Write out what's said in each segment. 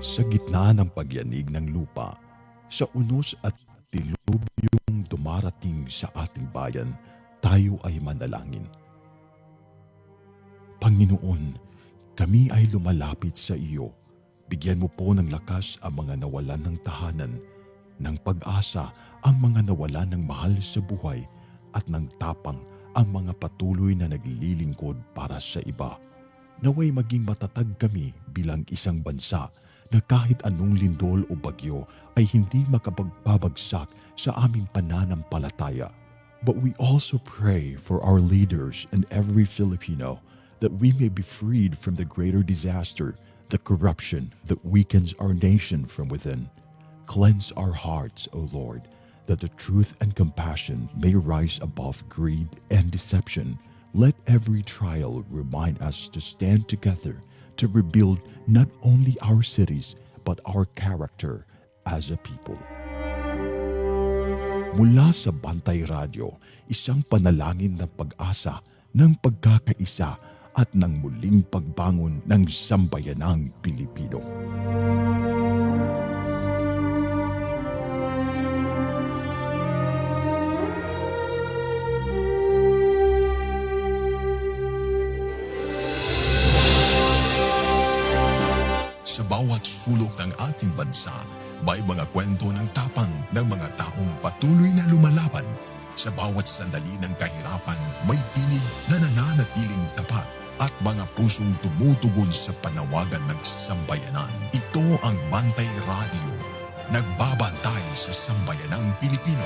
Sa gitna ng pagyanig ng lupa, sa unos at dilubyong dumarating sa ating bayan, tayo ay manalangin. Panginoon, kami ay lumalapit sa iyo. Bigyan mo po ng lakas ang mga nawalan ng tahanan, ng pag-asa ang mga nawalan ng mahal sa buhay, at ng tapang ang mga patuloy na naglilingkod para sa iba. Naway maging matatag kami bilang isang bansa na kahit anong lindol o bagyo ay hindi makapagbabagsak sa aming pananampalataya. But we also pray for our leaders and every Filipino that we may be freed from the greater disaster, the corruption that weakens our nation from within. Cleanse our hearts, O Lord, that the truth and compassion may rise above greed and deception. Let every trial remind us to stand together to rebuild not only our cities but our character as a people. Mula sa Bantay Radio, isang panalangin ng pag-asa, ng pagkakaisa at ng muling pagbangon ng sambayanang Pilipino. Sa bawat sulok ng ating bansa, may mga kwento ng tapang ng mga taong patuloy na lumalaban. Sa bawat sandali ng kahirapan, may tinig na nananatiling tapat at mga pusong tumutugon sa panawagan ng sambayanan. Ito ang Bantay Radio, nagbabantay sa sambayanang Pilipino.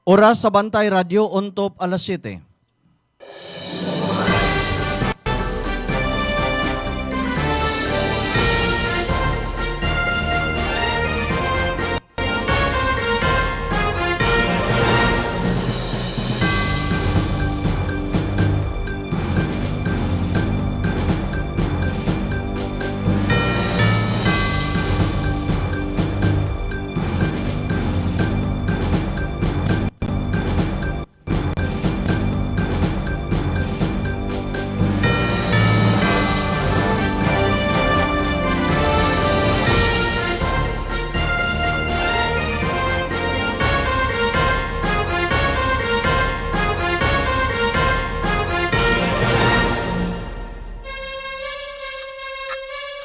Oras sa Bantay Radio, untop alas 7.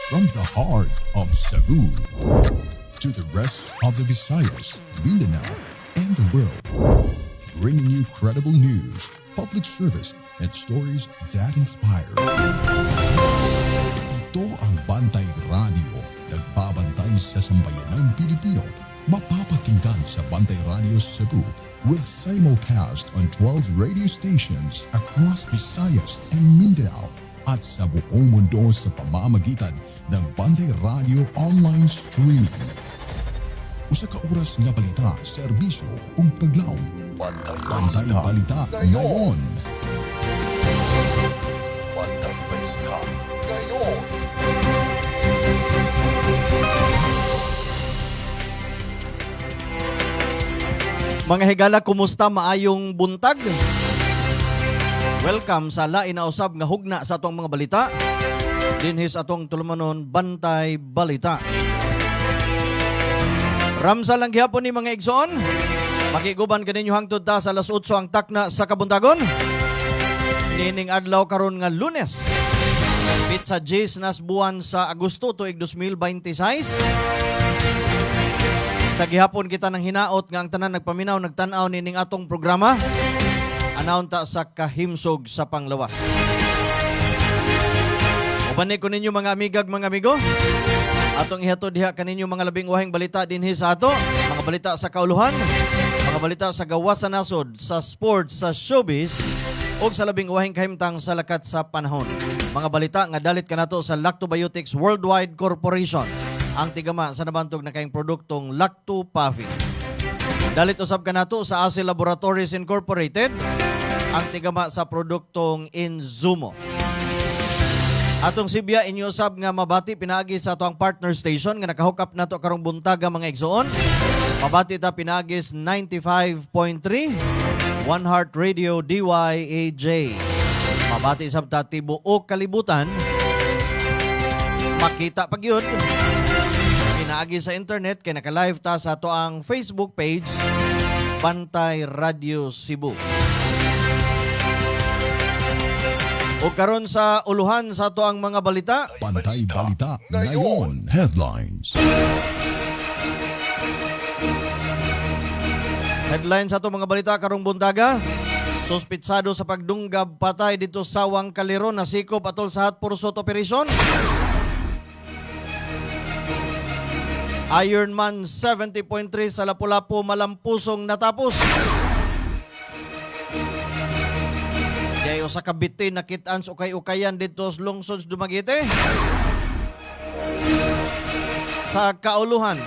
From the heart of Cebu to the rest of the Visayas, Mindanao, and the world, bringing you credible news, public service, and stories that inspire. Ito ang Bantay Radio, nagbabantay sa sambayanang Pilipino. Mapapakinggan sa Bantay Radio Cebu with simulcast on 12 radio stations across Visayas and Mindanao at sa buong mundo sa pamamagitan ng Bantay Radio online streaming. Usa ka oras nga balita, serbisyo ug paglaom. Bantay Balita ngayon. Bantay Balita ngayon. Mga higala, kumusta? Maayong buntag? Welcome sa lain na usab nga hugna sa atong mga balita. Dinhis atong tulumanon Bantay Balita. Ramsa lang gihapon ni mga igsoon. Makiguban kaninyo hangtod ta sa alas 8 ang takna sa kabuntagon. Nining adlaw karon nga Lunes. Pizza G's nas buwan sa Agosto tuig 2026. Sa gihapon kita nang hinaot nga ang tanan nagpaminaw nagtan-aw nining atong programa. Anaunta sa kahimsog sa panglawas. Ubanay ko ninyo mga amigag, mga amigo. Atong ihatod diha kaninyo mga labing wahing balita dinhi sa ato. Mga balita sa kauluhan, mga balita sa gawas sa nasod, sa sports, sa showbiz, o sa labing wahing kahimtang sa lakat sa panahon. Mga balita nga dalit kanato sa Lactobiotics Worldwide Corporation, ang tigama sa nabantog na kayong produktong Lacto Puffy. Dalit usab kanato sa Asil Laboratories Incorporated, ang tigama sa produktong Inzumo. Atong Sibya inyo usab nga mabati pinaagi sa ato ang partner station nga nakahook up nato karong buntaga mga igsoon. Mabati ta pinaagis 95.3 One Heart Radio DYAJ. Mabati sab ta tibuok kalibutan. Makita pag yun. Pinaagi sa internet kay naka-live ta sa ato ang Facebook page Bantay Radio Cebu. O karon sa uluhan sa ato ang mga balita. Bantay Balita ngayon. Headlines. Headline sa ato mga balita karong buntaga. Suspitsado sa pagdunggab patay dito sa Sawang Kaliro na sikop atol sa Hatpursot Operation. Ironman 70.3 sa Lapu-Lapu malampusong natapos. Kaya sa kabiti nakit-an sa ukay-ukayan dito sa lungsod Dumaguete. Sa kauluhan,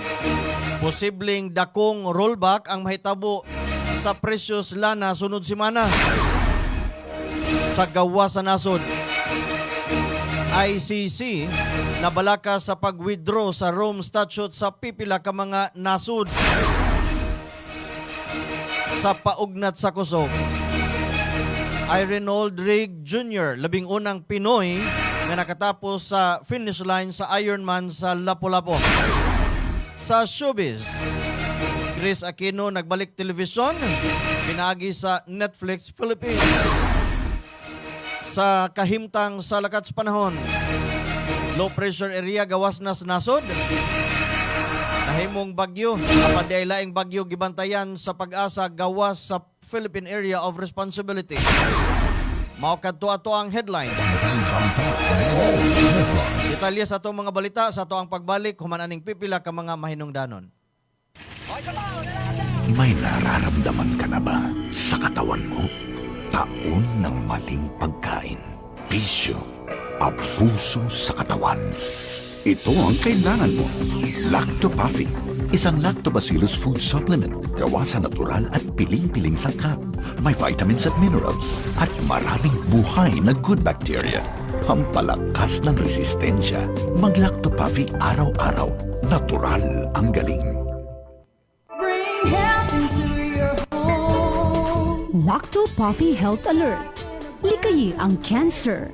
posibleng dakong rollback ang mahitabo sa presyos lana sunod semana. Sa gawa sa nasod, ICC nabalaka sa pag-withdraw sa Rome Statute sa pipila ka mga nasud. Sa paugnat sa kusog, Reynold Rig Jr., labing unang Pinoy na nakatapos sa finish line sa Ironman sa Lapu-Lapu. Sa showbiz, Chris Aquino nagbalik telebisyon, pinagi sa Netflix Philippines. Sa kahimtang sa lakat sa panahon, low pressure area gawas na sa nasod. Nahimong bagyo, apan di ay laing bagyo gibantayan sa pag-asa gawas sa Philippine Area of Responsibility. Mao kadto ato ang headline. Bantay Balita ngayon. Headlines. Detalye sa atong mga balita sa ato ang pagbalik human aning pipila ka mga mahinungdanon. May nararamdaman ka na ba sa katawan mo? Taon ng maling pagkain, bisyo, abuso sa katawan. Ito ang kailangan mo. Lactopaffy, isang lactobacillus food supplement gawa sa natural at piling-piling sangkap. May vitamins at minerals at maraming buhay na good bacteria. Pampalakas ng resistensya. Mag-Lactopaffy araw-araw. Natural ang galing. Bring health into your home. Lactopaffy Health Alert. Likayi ang cancer.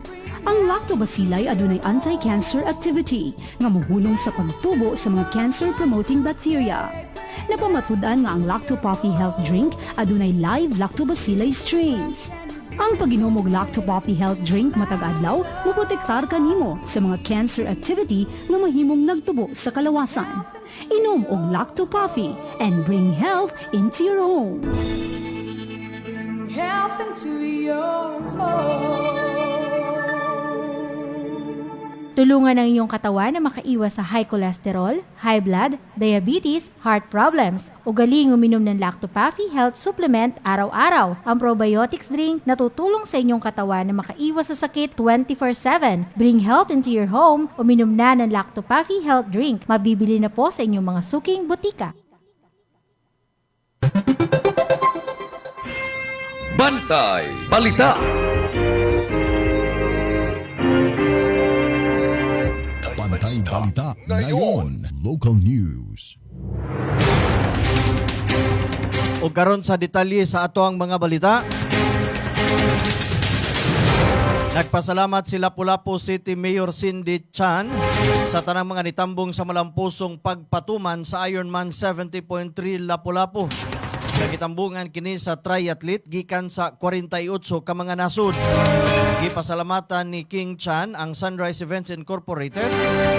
Ang lactobacilli adunay anti-cancer activity nga mohulong sa pagtubo sa mga cancer-promoting bacteria. Napamatud-an nga ang Lactopaffy Health Drink adunay live lactobacilli strains. Ang pag-inom og Lactopaffy Health Drink matag adlaw moprotektar kanimo sa mga cancer activity nga mahimong nagtubo sa kalawasan. Inom og Lactopaffy and bring health into your home. Bring health into your home. Tulungan ang iyong katawan na makaiwas sa high cholesterol, high blood, diabetes, heart problems. Ugaling uminom ng Lactopaffy Health Supplement araw-araw. Ang probiotics drink na tutulong sa inyong katawan na makaiwas sa sakit 24/7. Bring health into your home. Uminom na ng Lactopaffy Health Drink. Mabibili na po sa inyong mga suking butika. Bantay Balita. Bantay Balita ngayon. Local news. O karon sa detalye sa ato ang mga balita. Nagpasalamat si Lapu-Lapu City Mayor Cindy Chan sa tanang mga nitambong sa malampusong pagpatuman sa Ironman 70.3 Lapu-Lapu. Nagitambungan kini sa triathlete gikan sa 48 ka mga nasud. Gipasalamatan ni King Chan ang Sunrise Events Incorporated,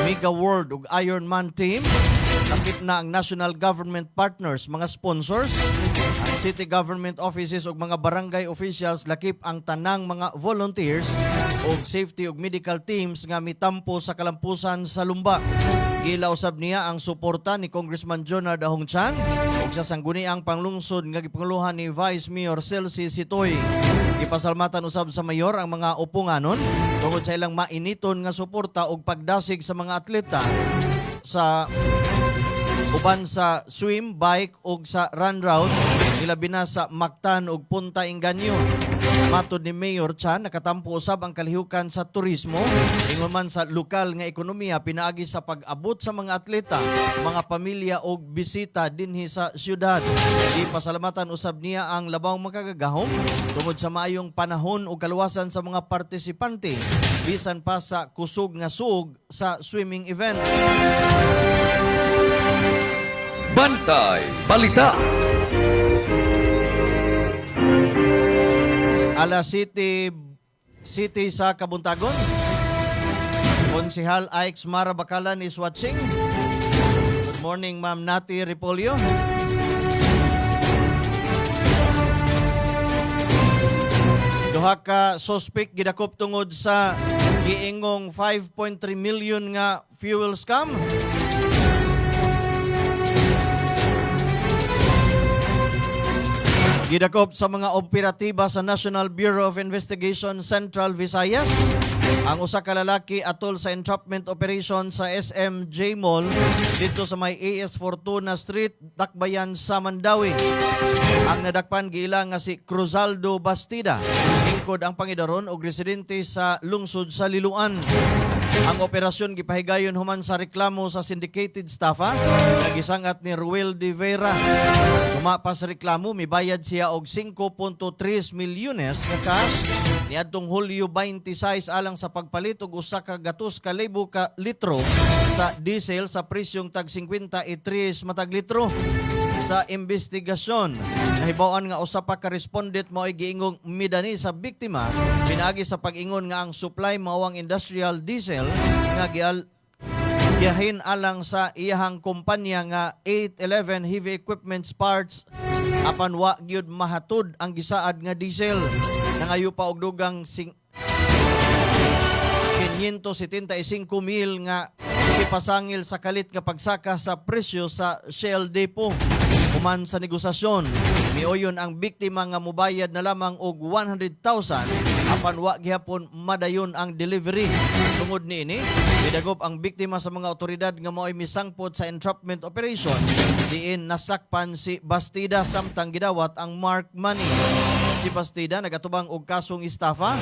Mega World ug Ironman team. Nakit na ang national government partners, mga sponsors, ang city government offices ug mga barangay officials, lakip ang tanang mga volunteers ug safety ug medical teams nga mitampo sa kalampusan sa Lumba. Gilausab niya ang suporta ni Congressman Jonard Ahong Chan ug sa sangguniang panglungsod nga gipanguluhan ni Vice Mayor Celsi Sitoy. Ipasalmatan usab sa mayor ang mga upunganon tungod sa ilang mainiton nga suporta ug pagdasig sa mga atleta sa uban sa swim, bike ug sa run route nilabi na sa Mactan ug Punta Inganyo. Matod ni Mayor Chan, nakatampo usab ang kalihukan sa turismo, ingon man sa lokal nga ekonomiya pinaagi sa pag-abot sa mga atleta, mga pamilya ug bisita dinhi sa syudad. Di pasalamatan usab niya ang labang makagagahom tungod sa maayong panahon ug kaluwasan sa mga partisipante bisan pa sa kusog nga suog sa swimming event. Bantay Balita. Alas City sa Kabuntagon. Konsehal Ix Mara Bakalan is watching. Good morning, Ma'am Nati Ripolio. Duha ka suspect gidakop tungod sa giingong 5.3 million nga fuel scam. Gidakop sa mga operatiba sa National Bureau of Investigation Central Visayas ang usa ka lalaki atol sa entrapment operation sa SMJ Mall dito sa may AS Fortuna Street, Dakbayan sa Mandawi. Ang nadakpan giila nga si Cruzaldo Bastida, lingkod ang pangidaron og residente sa lungsod sa Liloan. Ang operasyon gipahigayon human sa reklamo sa syndicated staffa nagisangat ni Ruel de Vera. Suma pa sa reklamo, mibayad siya og 5.3 milyones nga cash niadtong Hulyo 26 alang sa pagpalit og usa ka gatos ka libo ka litro sa diesel sa presyong tag 53 matag litro. Sa investigasyon, nahibawan nga usa pa ka respondent mao ay giingong midani sa biktima pinaagi sa pag-ingon nga ang supply mao ang industrial diesel nga giyahin alang sa iyahang kumpanya nga 811 Heavy Equipment Parts apan wa gyud mahatud ang gisaad nga diesel. Nangayo pa og dugang 575,000 nga ipasangil sa kalit nga pagsaka sa presyo sa Shell Depot. Human sa negosasyon, miuyon ang biktima nga mubayad na lamang og 100,000 apan wa gihapon madayon ang delivery. Tungod niini, midagop ang biktima sa mga otoridad nga mao'y misangpot sa entrapment operation diin nasakpan si Bastida samtang gidawat ang mark money. Si Bastida nagatubang og kasong estafa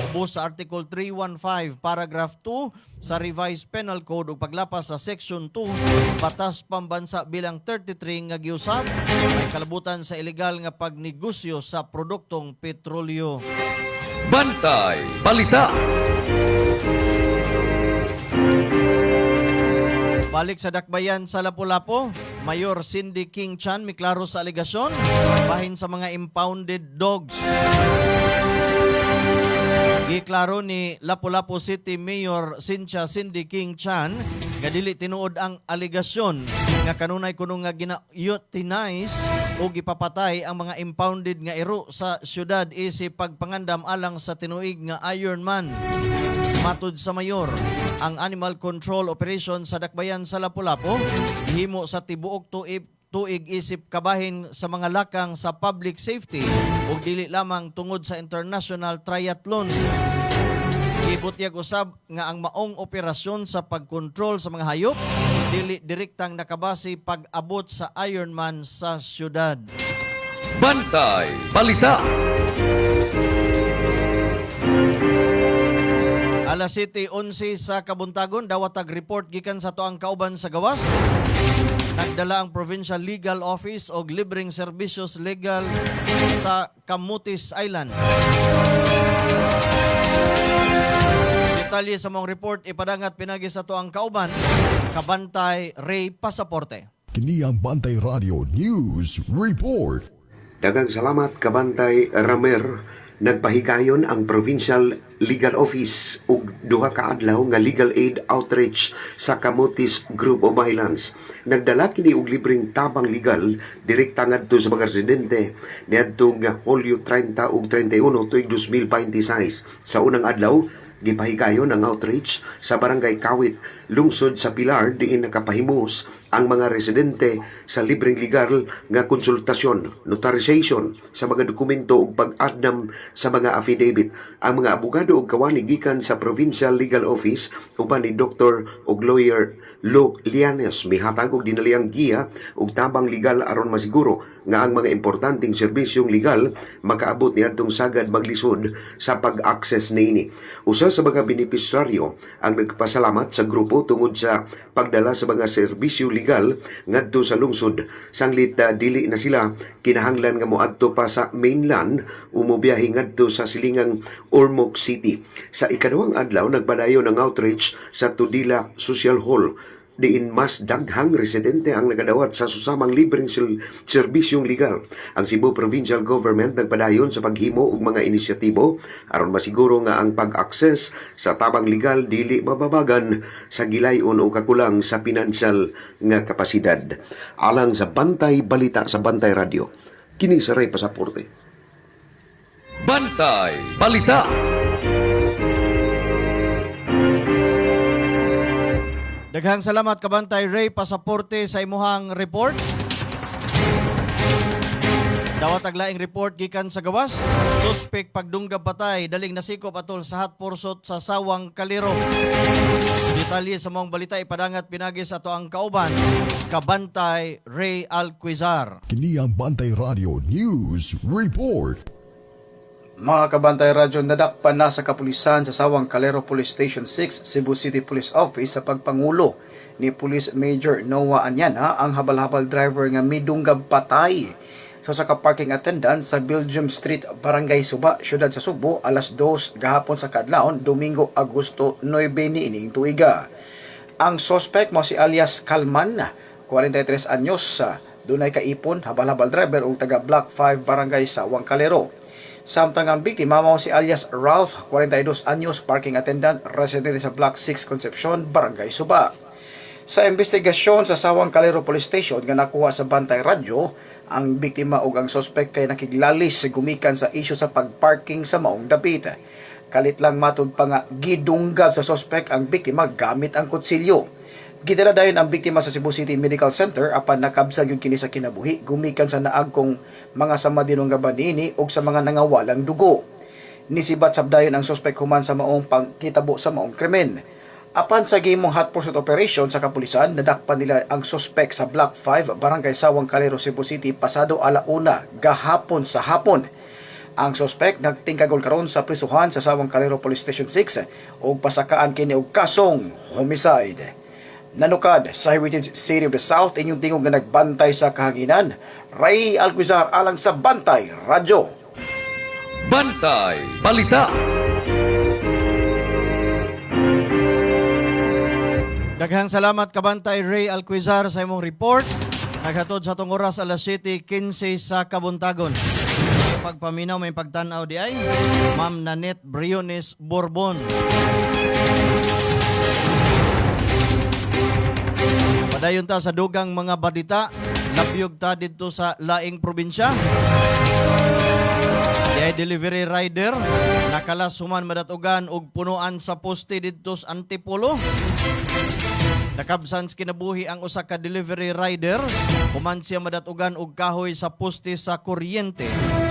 ubos sa Article 315 Paragraph 2 sa Revised Penal Code ug paglapas sa Section 2 Batas Pambansa bilang 33 nga giusab ay kalabutan sa ilegal nga pagnegosyo sa produktong petrolyo. Bantay Balita. Balik sa dakbayan sa Lapu-Lapu, Mayor Cindy King Chan miklaro sa aligasyon bahin sa mga impounded dogs. Giklaro ni Lapu-Lapu City Mayor Cindy King Chan nga dili tinuod ang aligasyon nga kanunay kuno nga gina-euthanize o gipapatay ang mga impounded nga iro sa syudad isip pagpangandam alang sa tinuig nga Iron Man. Matud sa mayor, ang animal control operation sa dakbayan sa Lapu-Lapu gihimo sa tibuok tuig isip kabahin sa mga lakang sa public safety ug dili lamang tungod sa international triathlon. Gibutyag usab nga ang maong operasyon sa pagkontrol sa mga hayop dili direktang nakabase pag-abot sa Ironman sa syudad. Bantay Balita. Alas 7:11 sa Kabuntagon, dawatag report gikan sa tuang kauban sa gawas. Nagdala ang Provincial Legal Office og libreng serbisyos legal sa Camotes Island. Detalye sa mong report ipadangat pinagi sa tuang kauban, Kabantay Ray Pasaporte. Kini ang Bantay Radio News Report. Daghang salamat Kabantay Ramer. Nagpahigayon ang Provincial Legal Office ug duha ka adlaw nga legal aid outreach sa Camotes Group of Islands. Nagdala kini og libreng tabang legal direkta ngadto sa mga residente niadtong Hulyo 30 ug 31 tuig 2026. Sa unang adlaw gipahigayon ang outreach sa Barangay Kawit lungsod sa Pilar diin nakapahimos ang mga residente sa libreng legal nga konsultasyon, notarization sa mga dokumento ug pag-addam sa mga affidavit. Ang mga abogado ug kawani gikan sa Provincial Legal Office uban ni Dr. ug Lawyer Lo Lianes mihatag og dinaliang giya ug tabang legal aron masiguro nga ang mga importanteng serbisyong legal makaabot niadtong sagad maglisod sa pag-access niini. Usa sa mga benepisyaryo ang nagpasalamat sa grupo tungod sa pagdala sa mga serbisyo legal ngadto sa lungsod. Sanglit dili na sila kinahanglan nga moadto pa sa mainland umubiyahe ngadto sa silingang Ormoc City. Sa ikaduhang adlaw nagbadayon ng outreach sa Tudela Social Hall diin mas daghang residente ang nagadawat sa susamang libreng serbisyong legal. Ang Cebu Provincial Government nagpadayon sa paghimo og mga inisyatibo aron masiguro nga ang pag-access sa tabang legal dili mababagan sa gilayon o kakulang sa pinansyal nga kapasidad. Alang sa Bantay Balita sa Bantay Radio, kini sa Ray Pasaporte. Bantay Balita. Daghang salamat kabantay Ray Pasaporte sa imuhang report. Dawat aglaing report gikan sa gawas. Suspek pagdunggab patay daling nasikop atol sa Hatporsot sa Sawang Kaliro. Detalye sa mong balita ipadangat pinagis ato ang kauban kabantay Ray Alquizar. Kini ang Bantay Radio News Report. Mga kabantay radyo, nadakpan na sa kapulisan sa Sawang Calero Police Station 6, Cebu City Police Office sa pagpangulo ni Police Major Noah Anyana ang habal-habal driver nga midunggab patay sa parking attendant sa Belgium Street, Barangay Suba, Syudad sa Subo, alas 2 gahapon sa kadlawon, Domingo, Agosto 9 niining tuiga. Ang suspect mo si alias Kalman, 43 anyos, dunay kaipon, habal-habal driver ug taga Block 5 Barangay Sawang Calero. Samtang ang biktima mao si alias Ralph, 42 anyos, parking attendant, residente sa Block 6 Concepcion, Barangay Suba. Sa investigasyon sa Sawang Calero Police Station nga nakuha sa Bantay Radyo, ang biktima ug ang suspect kay nakiglalis gumikan sa isyu sa pagparking sa maong dapit. Kalit lang matud pa nga gidunggab sa suspect ang biktima gamit ang kutsilyo. Gidala dayon ang biktima sa Cebu City Medical Center apan nakabsag yung kini sa kinabuhi gumikan sa naag kong mga samadinong gabanini ug sa mga nangawalang dugo. Nisibat sabdayon ang suspect human sa maong pangkitabo sa maong krimen. Apan sa gimong hot pursuit operation sa kapulisan, nadakpan nila ang suspect sa Block 5 Barangay Sawang Calero, Cebu City pasado alauna gahapon sa hapon. Ang suspect nagtingkagol karon sa prisuhan sa Sawang Calero Police Station 6 ug pasakaan kini og kasong homicide. Nanukad sa Heritage City of the South, inyong tingog na nagbantay sa kahanginan, Ray Alquizar alang sa Bantay Radyo. Bantay Balita. Daghang salamat kabantay Ray Alquizar sa imong report. Naghatod sa tong oras alas 7:15 sa Kabuntagon. Pagpaminaw may pagtan-aw di ay Ma'am Nanette Briones Bourbon. Padayon ta sa dugang mga balita, labyog ta dito sa laing probinsya. Diay delivery rider nakalas human madatugan og punuan sa poste dito sa Antipolo. Nakabsan kinabuhi ang usa ka delivery rider, human siya madatugan og kahoy sa poste sa kuryente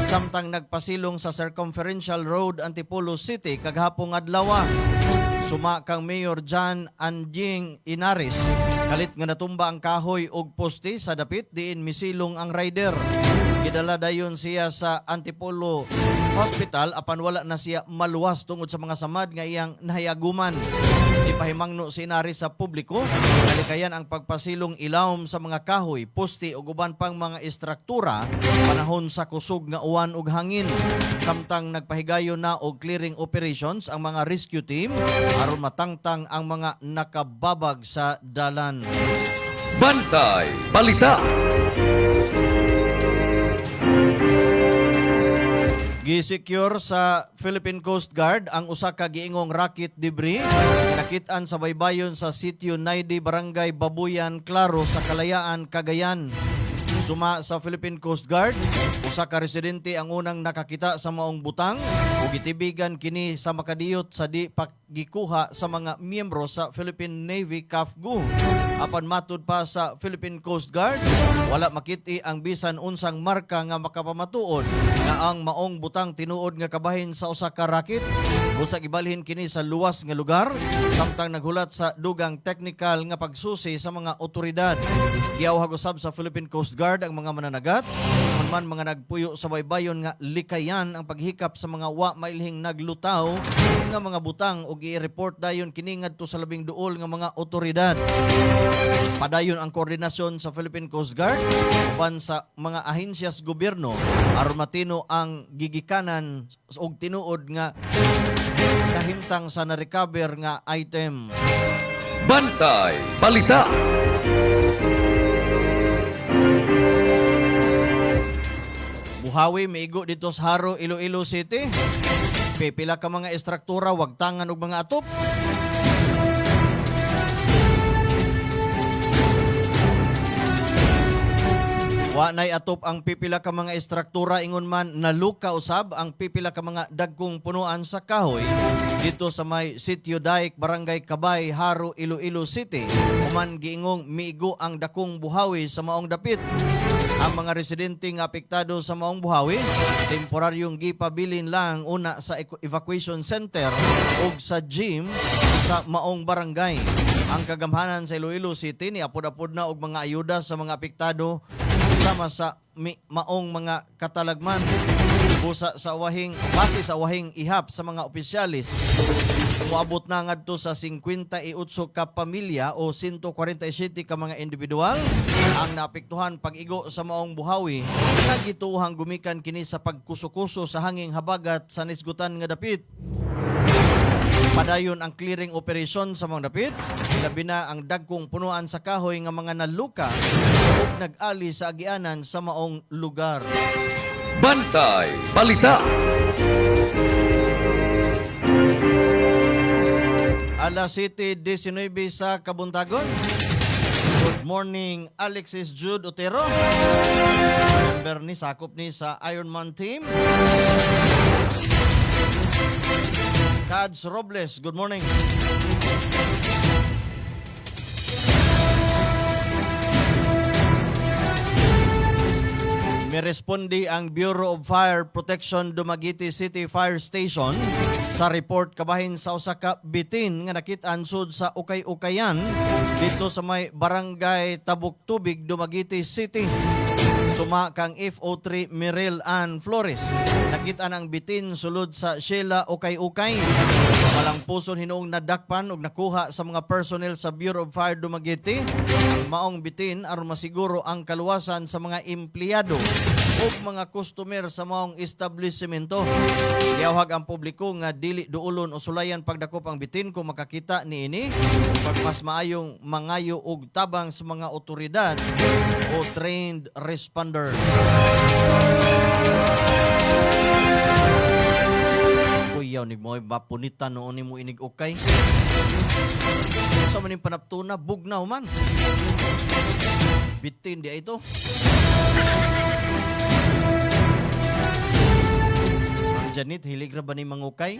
samtang nagpasilong sa Circumferential Road, Antipolo City kaghapong adlaw. Suma kang Mayor John Anjing Inares, kalit nga natumba ang kahoy og poste sa dapit diin misilong ang rider. Gidala dayon siya sa Antipolo Hospital apan wala na siya maluwas tungod sa mga samad nga iyang nahayaguman. Ipahimangno si Inares sa publiko, kalikayan ang pagpasilong ilawom sa mga kahoy, poste ug uban pang mga istruktura panahon sa kusog nga uwan ug hangin. Samtang nagpahigayon na og clearing operations ang mga rescue team aron matangtang ang mga nakababag sa dalan. Bantay Balita. Gi-secure sa Philippine Coast Guard ang usa ka giingong rocket debris nakit-an sa baybayon sa Sitio Naidi, Barangay Babuyan, Claro sa Kalayaan, Cagayan. Suma sa Philippine Coast Guard, usa ka residente ang unang nakakita sa maong butang ug gitibigan kini sa makadiyot sa di pagikuha sa mga miyembro sa Philippine Navy CAFGU. Apan matud pa sa Philippine Coast Guard, wala makiti ang bisan unsang marka nga makapamatuod nga ang maong butang tinuod nga kabahin sa usa ka rakit. Busag ibalhin kini sa luwas nga lugar samtang naghulat sa dugang technical nga pagsusi sa mga otoridad. Giyawhag usab sa Philippine Coast Guard ang mga mananagat man mga nagpuyo sa baybayon nga likayan ang paghikap sa mga wa mailhing naglutaw nga mga butang ug i-report dayon kini ngadto sa labing duol nga mga otoridad. Padayon ang koordinasyon sa Philippine Coast Guard uban sa mga ahensyas gobyerno aron matino ang gigikanan og tinuod nga kahimtang sa na-recover nga item. Bantay Balita. Buhawi maigo dito sa Haro, Iloilo City. Pipila ka mga estruktura, wagtangan og mga atop. Wa nay atop ang pipila ka mga estruktura ingon man naluka usab ang pipila ka mga dagkong punuan sa kahoy dito sa may Sitio Daik, Barangay Kabay, Haro, Iloilo City. Human giingong miigo ang dakong buhawi sa maong dapit. Ang mga residente nga apektado sa maong buhawi, temporaryong gipabilin lang una sa evacuation center ug sa gym sa maong barangay. Ang kagamhanan sa Iloilo City ni apod-apod na og mga ayuda sa mga apektado sama sa maong mga katalagman busa sa wahing base sa wahing ihap sa mga opisyalis. Moabot na ngadto sa 58 ka pamilya o 147 ka mga individual ang naapektuhan pag-igo sa maong buhawi nga gituohang gumikan kini sa pagkuso-kuso sa hanging habagat sa nisgutan nga dapit. Padayon ang clearing operation sa mga dapit, labi na ang dagkong punuan sa kahoy nga mga naluka ug nag-ali sa agianan sa maong lugar. Bantay Balita. Alas 7:19 sa Kabuntagon. Good morning, Alexis Jude Otero. Member ni sakop ni sa Ironman team. Kads Robles, good morning. Mirespondi ang Bureau of Fire Protection Dumaguete City Fire Station sa report kabahin sa usa ka bitin nga nakit-an sud sa Ukay-Ukayan dito sa may Barangay Tabuk Tubig, Dumaguete City. Suma kang FO3 Mirel Ann Flores. Nakita ang bitin sulod sa Sheila Ukay-Ukay. Walang puson hinuong nadakpan ug nakuha sa mga personnel sa Bureau of Fire Dumaguete. Maong bitin aron masiguro ang kaluwasan sa mga empleyado ug mga customer sa maong establishmento. Giyawhag ang publiko nga dili duulon o sulayan pagdakop ang bitin kung makakita niini pag mas maayong mangayo og tabang sa mga otoridad o trained responder. Kuyaw ni mo mapunitan noon ni mo inig okay. Sa maning panaptuna bugnaw man. Bitin di ito. Ang Janet, hilig na ba ni mangukay?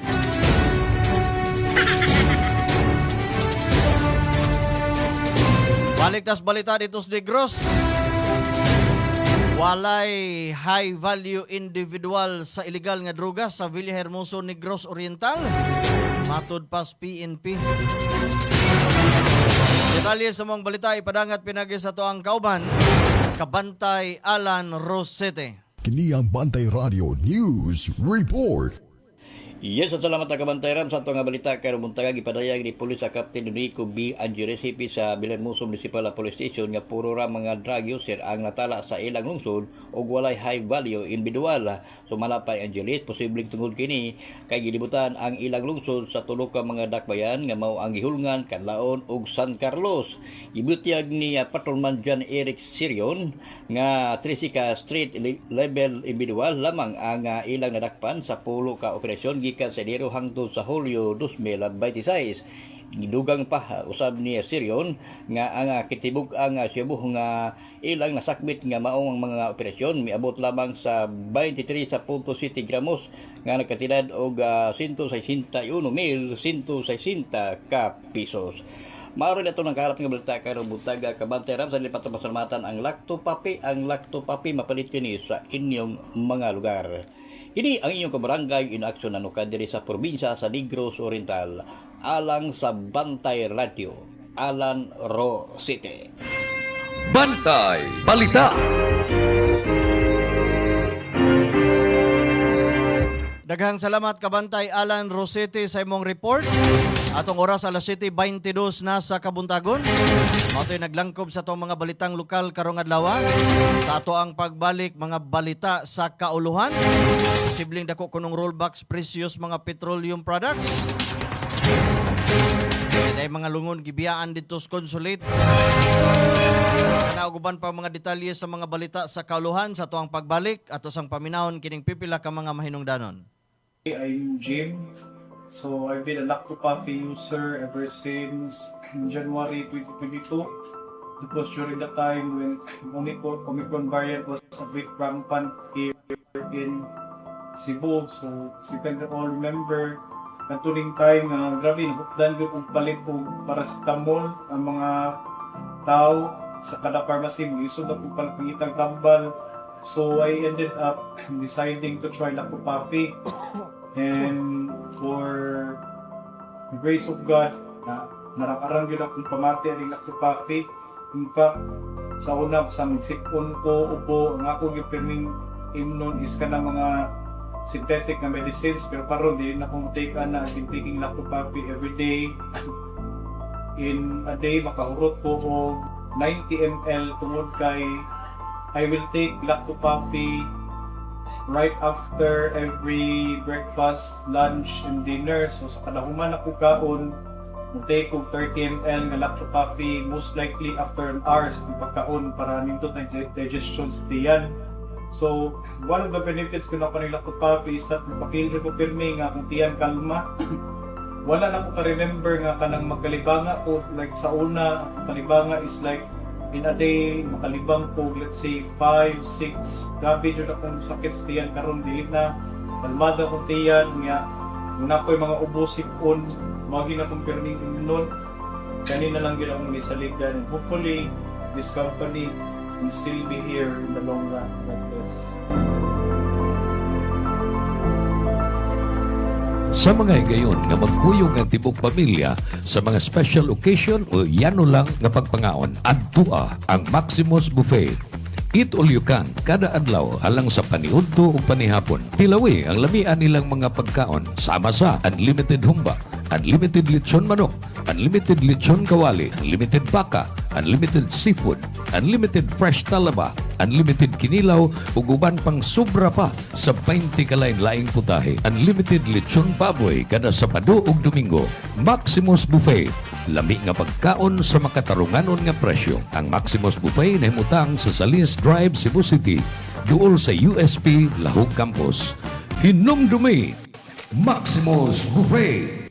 Balik tas balita dito sa Negros. Walay high value individual sa illegal nga droga sa Villahermoso, Negros Oriental. Matud pas PNP. Detalye sa mong balita ipadangat pinagi sa toang kauban. Kabantay Alan Rosete. Kini ang Bantay Radio News Report. Yes, at salamat na kabantayaram sa itong balita kay Rumuntaga ipadayag ni Pulis sa Captain Enrico B. Angie Recipe sa Villahermoso Municipal Police Station nga puro ra mga drug user ang natala sa ilang lungsod o walay high value individual. Sumalapay Angelit, posibleng tungod kini kay gilibutan ang ilang lungsod sa tulo ka mga dakbayan nga mao ang Gihulngan, Canlaon ug San Carlos. Gibutyag ni Patrolman John Eric Sirion nga 3 ka street level individual lamang ang ilang nadakpan sa pulo ka operasyon gikan sa Enero hangtod sa Hulyo 2026. Gidugang pa usab ni Sirion nga ang kitibuk ang Cebu nga ilang nasakmit nga maong mga operasyon miabot lamang sa 23.7 gramos nga nagkatidad og 161,160 ka pesos. Maaro na ito ng kaharap ng balita karong buntaga kabantay ram sa lipat ng pasalamatan ang lactopapi. Ang lactopapi mapalit kini sa inyong mga lugar. Kini ang inyong kabarangay in action na diri sa probinsya sa Negros Oriental alang sa Bantay Radio, Alan Rosite. Bantay Balita. Daghang salamat kabantay Alan Rosete sa imong report. Atong oras alas 7:22 na sa kabuntagon. Matoy naglangkob sa atong mga balitang lokal karong adlaw. Sa ato ang pagbalik mga balita sa kauluhan. Posibleng dako kunong rollbacks precious mga petroleum products. Day mga lungon gibiyaan dito sa consulate. Kanauguban pa mga detalye sa mga balita sa kauluhan sa ato ang pagbalik ato sang paminahon kining pipila ka mga mahinungdanon. I'm Jim. So I've been a lactopapi user ever since January 2022. It was during the time when Omicron variant was a bit rampant here in Cebu. So as you can all remember, natuling time grabe nabukdan ko kung palit ko paracetamol ang mga tao sa kada pharmacy. Isod na kung pangitang tambal. So I ended up deciding to try lactopapi. And for the grace of God, narakarang yun akong pamati ang lactopapi. In fact, sa una, sa magsipon ko, upo, ang ako yung perming imnon is ka na mga synthetic na medicines. Pero parang di na akong take na I've been taking lactopapi every day. In a day, makahurot ko o 90 ml tungod kay I will take lactopapi right after every breakfast, lunch, and dinner. So sa kadahuman ako kaon, take ko 30 ml nga lactopapi most likely after an hour sa pagkaon para nindot ng digestion sa tiyan. So one of the benefits ko na pa ng lactopapi is that mapafeel ko pirmi nga akong tiyan kalma. Wala na ko ka-remember nga kanang magkalibanga ko. Like sa una, ang kalibanga is like in a day, makalibang po, let's say, 5, 6. Gabi dyan akong sakit sa tiyan karon dili na. Kalmada akong tiyan, nga. Muna ko yung mga ubosipon, maging akong pirning nun. Kanina lang yun akong misaligan. Hopefully, this company will still be here in the long run like this. Sa mga higayon nga magkuyog ang tibok pamilya sa mga special occasion o yano lang nga pagpangaon, adtua ang Maximus Buffet. Eat all you can kada adlaw alang sa paniudto o panihapon. Tilawi ang lamian nilang mga pagkaon sama sa unlimited humba, unlimited lechon manok, unlimited lechon kawali, unlimited baka, unlimited seafood, unlimited fresh talaba, unlimited kinilaw ug uban pang sobra pa sa 20 kalain-laing putahe. Unlimited lechon baboy kada Sabado ug Domingo. Maximus Buffet. Lami nga pagkaon sa makatarunganon nga presyo. Ang Maximus Buffet na himutang sa Salis Drive, Cebu City, duol sa USP Lahog Campus. Hinumdumi Maximus Buffet.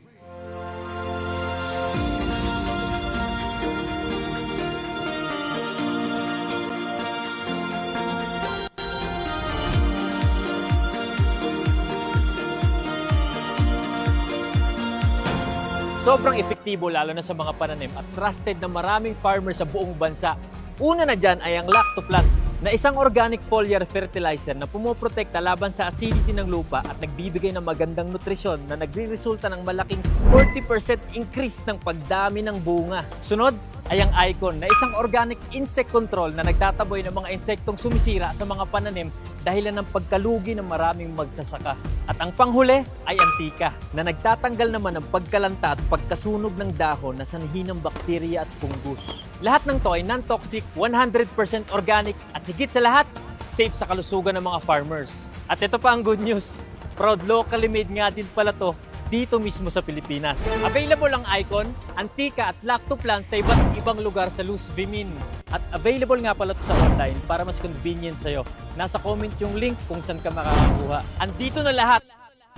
Sobrang epektibo lalo na sa mga pananim at trusted na maraming farmers sa buong bansa. Una na dyan ay ang Lactoplant na isang organic foliar fertilizer na pumoprotekta laban sa acidity ng lupa at nagbibigay ng magandang nutrisyon na nagre-resulta ng malaking 40% increase ng pagdami ng bunga. Sunod ay ang Icon na isang organic insect control na nagtataboy ng mga insektong sumisira sa mga pananim dahilan ng pagkalugi ng maraming magsasaka. At ang panghuli ay Antika na nagtatanggal naman ng pagkalanta at pagkasunog ng dahon na sanhi ng bakterya at fungus. Lahat ng to ay non-toxic, 100% organic at higit sa lahat, safe sa kalusugan ng mga farmers. At ito pa ang good news, proud locally made nga din pala to dito mismo sa Pilipinas. Available ang Icon, Antika at Lactoplant sa iba't ibang lugar sa Luz Bimin. At available nga pala sa online para mas convenient sa'yo. Nasa comment yung link kung saan ka makakakuha. Andito na lahat.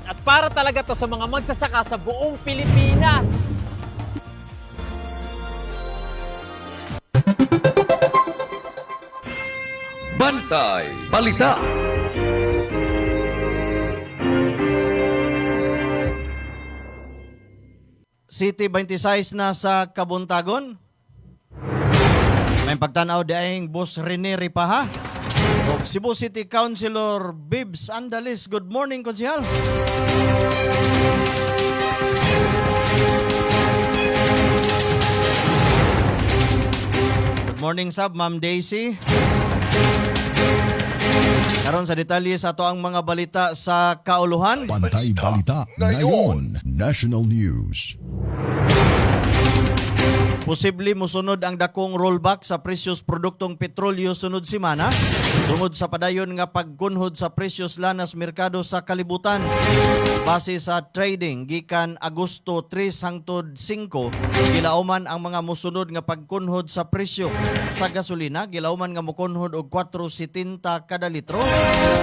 At para talaga to sa mga magsasaka sa buong Pilipinas. Bantay Balita. City 26 na sa Kabuntagon. May pagtanaw daing Boss Rene Ripaha. O Cebu City Councilor Bibs Andalis. Good morning, Konsihal. Good morning, Sab, Ma'am Daisy. Karon sa detalye sa ato ang mga balita sa kauluhan. Bantay Balita ngayon, National News. Posible musunod ang dakong rollback sa presyos produktong petrolyo sunod semana tungod sa padayon nga pagkunhod sa presyos lanas merkado sa kalibutan. Base sa trading gikan Agosto 3 hangtod 5, gilauman ang mga musunod nga pagkunhod sa presyo. Sa gasolina, gilauman nga mukunhod og 4.70 kada litro,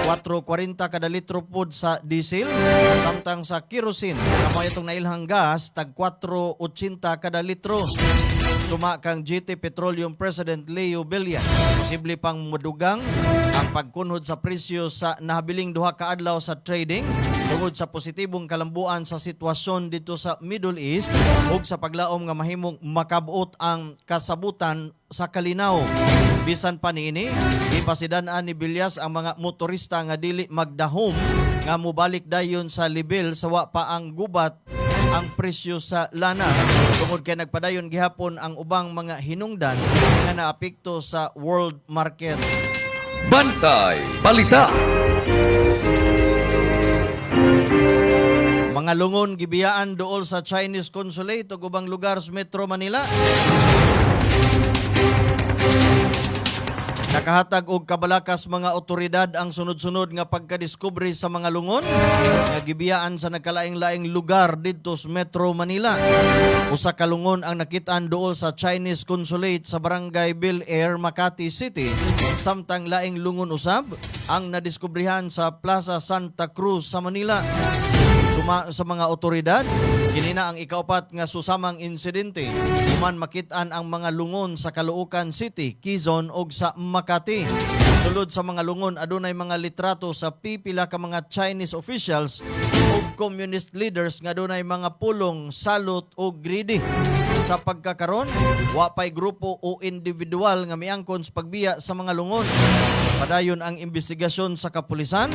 4.40 kada litro pod sa diesel, samtang sa kerosene, kamo itong nailhang gas tag 4.80 kada litro. Suma kang GT Petroleum President Leo Villas, posible pang madugang ang pagkunhod sa presyo sa nahabiling duha ka adlaw sa trading tungod sa positibong kalambuan sa sitwasyon dito sa Middle East ug sa paglaom nga mahimong makabuot ang kasabutan sa kalinaw. Bisan pa niini, ipasidan-an ni Villas ang mga motorista nga dili magdahom nga mubalik dayon sa level sa wa pa ang gubat ang presyo sa lana tungod kay nagpadayon gihapon ang ubang mga hinungdan nga naapekto sa world market. Bantay Balita. Mga lungon gibiyaan dool sa Chinese consulate ug ubang lugar sa Metro Manila. Nakahatag og kabalakas mga otoridad ang sunod-sunod nga pagkadiskubre sa mga lungon nga gibiyaan sa nagkalaing-laing lugar didto sa Metro Manila. Usa ka lungon ang nakitaan dool sa Chinese consulate sa Barangay Bel Air, Makati City, samtang laing lungon usab ang nadiskubrihan sa Plaza Santa Cruz sa Manila. Suma sa mga otoridad, kini na ang ikaupat nga susamang insidente human makitaan ang mga lungon sa Caloocan City, Quezon ug sa Makati. Sulod sa mga lungon, adunay mga litrato sa pipila ka mga Chinese officials ug communist leaders nga adunay mga pulong, salot ug greedy. Sa pagkakaron, wa pay grupo o individual nga miangkon sa pagbiya sa mga lungon. Padayon ang investigasyon sa kapulisan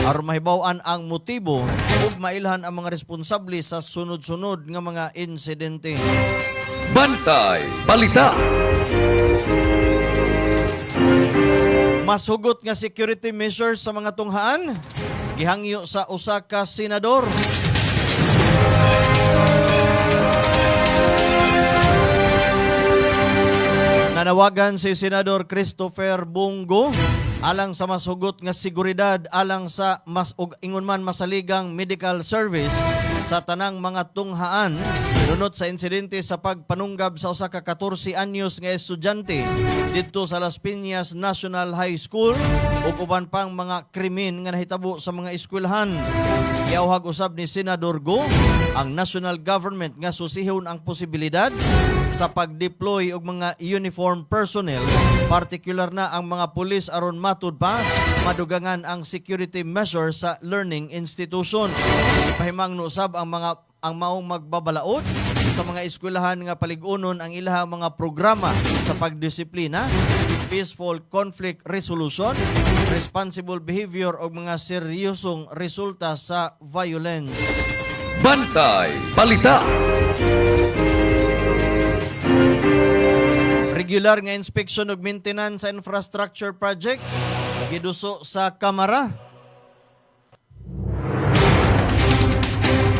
aron mahibaw-an ang motibo ug mailhan ang mga responsable sa sunod-sunod nga mga insidente. Bantay Balita. Mas hugot nga security measures sa mga tunghaan gihangyo sa usa ka senador. Nanawagan si Senador Christopher Bungo alang sa mas hugot nga seguridad alang sa mas ug ingon man masaligang medical service sa tanang mga tunghaan lunot sa insidente sa pagpanunggab sa usa ka 14 anyos nga estudyante didto sa Las Piñas National High School ug uban pang mga krimen nga nahitabo sa mga eskwelahan. Giawhag usab ni Senador Go ang national government nga susihon ang posibilidad sa pag-deploy og mga uniform personnel, partikular na ang mga pulis aron matud pa madugangan ang security measures sa learning institution. Ipahimangno usab ang maong magbabalaod sa mga eskwelahan nga paligunon ang ilahang mga programa sa pagdisiplina, peaceful conflict resolution, responsible behavior o mga seryosong resulta sa violence. Bantay Balita. Regular nga inspection ug maintenance sa infrastructure projects giduso sa Kamara.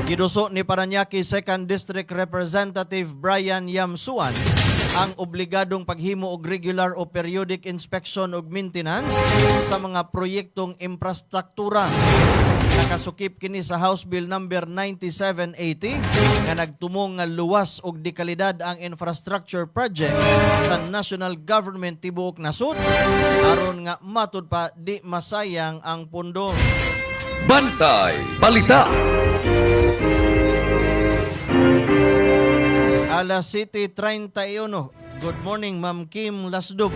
Giduso ni Parañaque 2nd District Representative Brian Yamsuan ang obligadong paghimo og regular o periodic inspection ug maintenance sa mga proyektong infrastruktura. Nakasukip kini sa House Bill number 9780 nga nagtumong nga luwas og dekalidad ang infrastructure project sa national government tibuok nasud aron nga matud pa di masayang ang pondo. Bantay Balita. Alas 7:31. Good morning, Ma'am Kim Lasdub.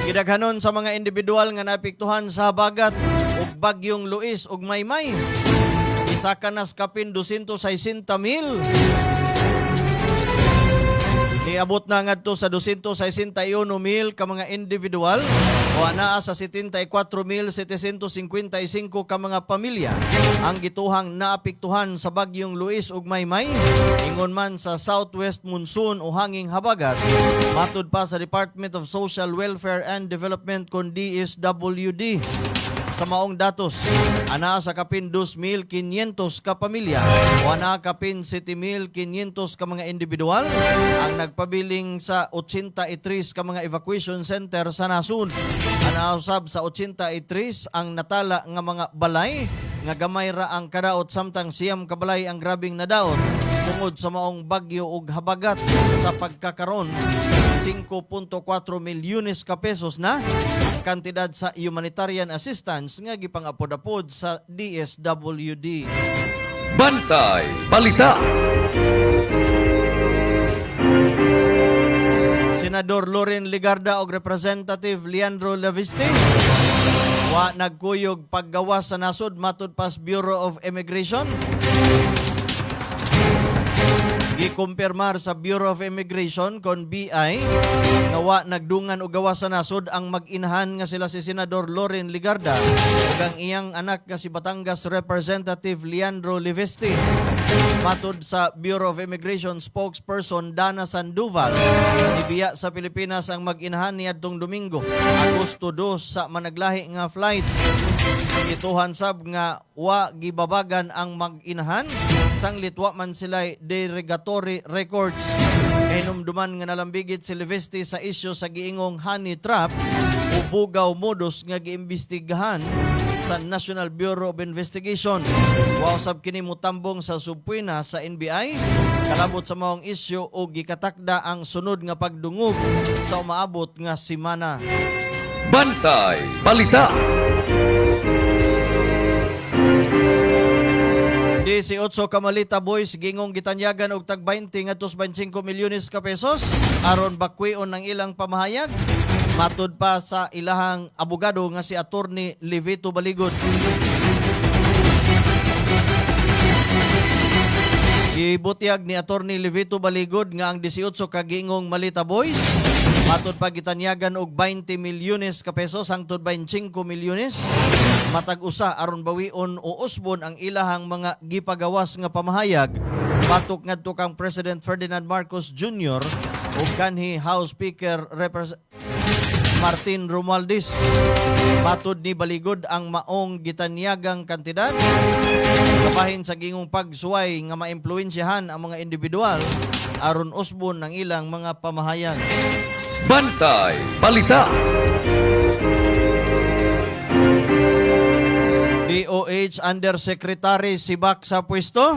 Gidaghanon sa mga individual nga naapektuhan sa habagat ug bagyong Luis ug Maymay. Isa ka nas kapin 260,000. Niabot na ngadto sa 261,000 ka mga individual o anaa sa 74,755 ka mga pamilya ang gituhang naapektuhan sa bagyong Luis ug Maymay ingon man sa Southwest Monsoon o hanging habagat matud pa sa Department of Social Welfare and Development kon DSWD. Sa maong datos, ana sa kapin 2,500 ka pamilya o ana kapin 7,500 ka mga individual ang nagpabiling sa 83 ka mga evacuation center sa nasud. Ana usab sa 83 ang natala nga mga balay nga gamay ra ang kadaot samtang siyam ka balay ang grabing nadaot tungod sa maong bagyo ug habagat sa pagkakaron 5.4 milyones ka pesos na kantidad sa humanitarian assistance nga gipang-apod-apod sa DSWD. Bantay Balita. Senador Loren Ligarda ug Representative Leandro Laviste wa nagkuyog paggawas sa nasod matud pas Bureau of Immigration. Gikumpirmar sa Bureau of Immigration kon BI nga wa nagdungan og gawas sa nasod ang mag-inahan nga sila si Senador Loren Ligarda ug ang iyang anak nga si Batangas Representative Leandro Liveste. Matud sa Bureau of Immigration spokesperson Dana Sandoval, nibiya sa Pilipinas ang mag-inahan niadtong Domingo, Agosto 2 sa managlahi nga flight. Ituhan sab nga wa gibabagan ang mag-inahan sanglit wa man sila derogatory records. Hinumduman nga nalambigit si Liveste sa isyu sa giingong honey trap o bugaw modus nga giimbestigahan sa National Bureau of Investigation. Wa usab kini mutambong sa subpuena sa NBI kalabot sa maong isyu o gikatakda ang sunod nga pagdungog sa umaabot nga semana. Bantay Balita. 18 Kamalita Boys gingong gitanyagan og tag 20 ngadto 25 milyones ka pesos aron bakwion ng ilang pamahayag matud pa sa ilahang abogado nga si Attorney Levito Baligod. Gibutyag ni Attorney Levito Baligod nga ang 18 ka gingong Malita Boys matud pa gitanyagan og 20 milyones ka pesos hangtod 25 milyones matag usa aron bawion o usbon ang ilahang mga gipagawas nga pamahayag batok ngadto kang President Ferdinand Marcos Jr. ug kanhi House Speaker Martin Romualdez. Matud ni Baligod ang maong gitanyagang kantidad kabahin sa gingong pagsuway nga maimpluwensyahan ang mga individual aron usbon ang ilang mga pamahayag. Bantay Balita. DOH Undersecretary sibak sa pwesto.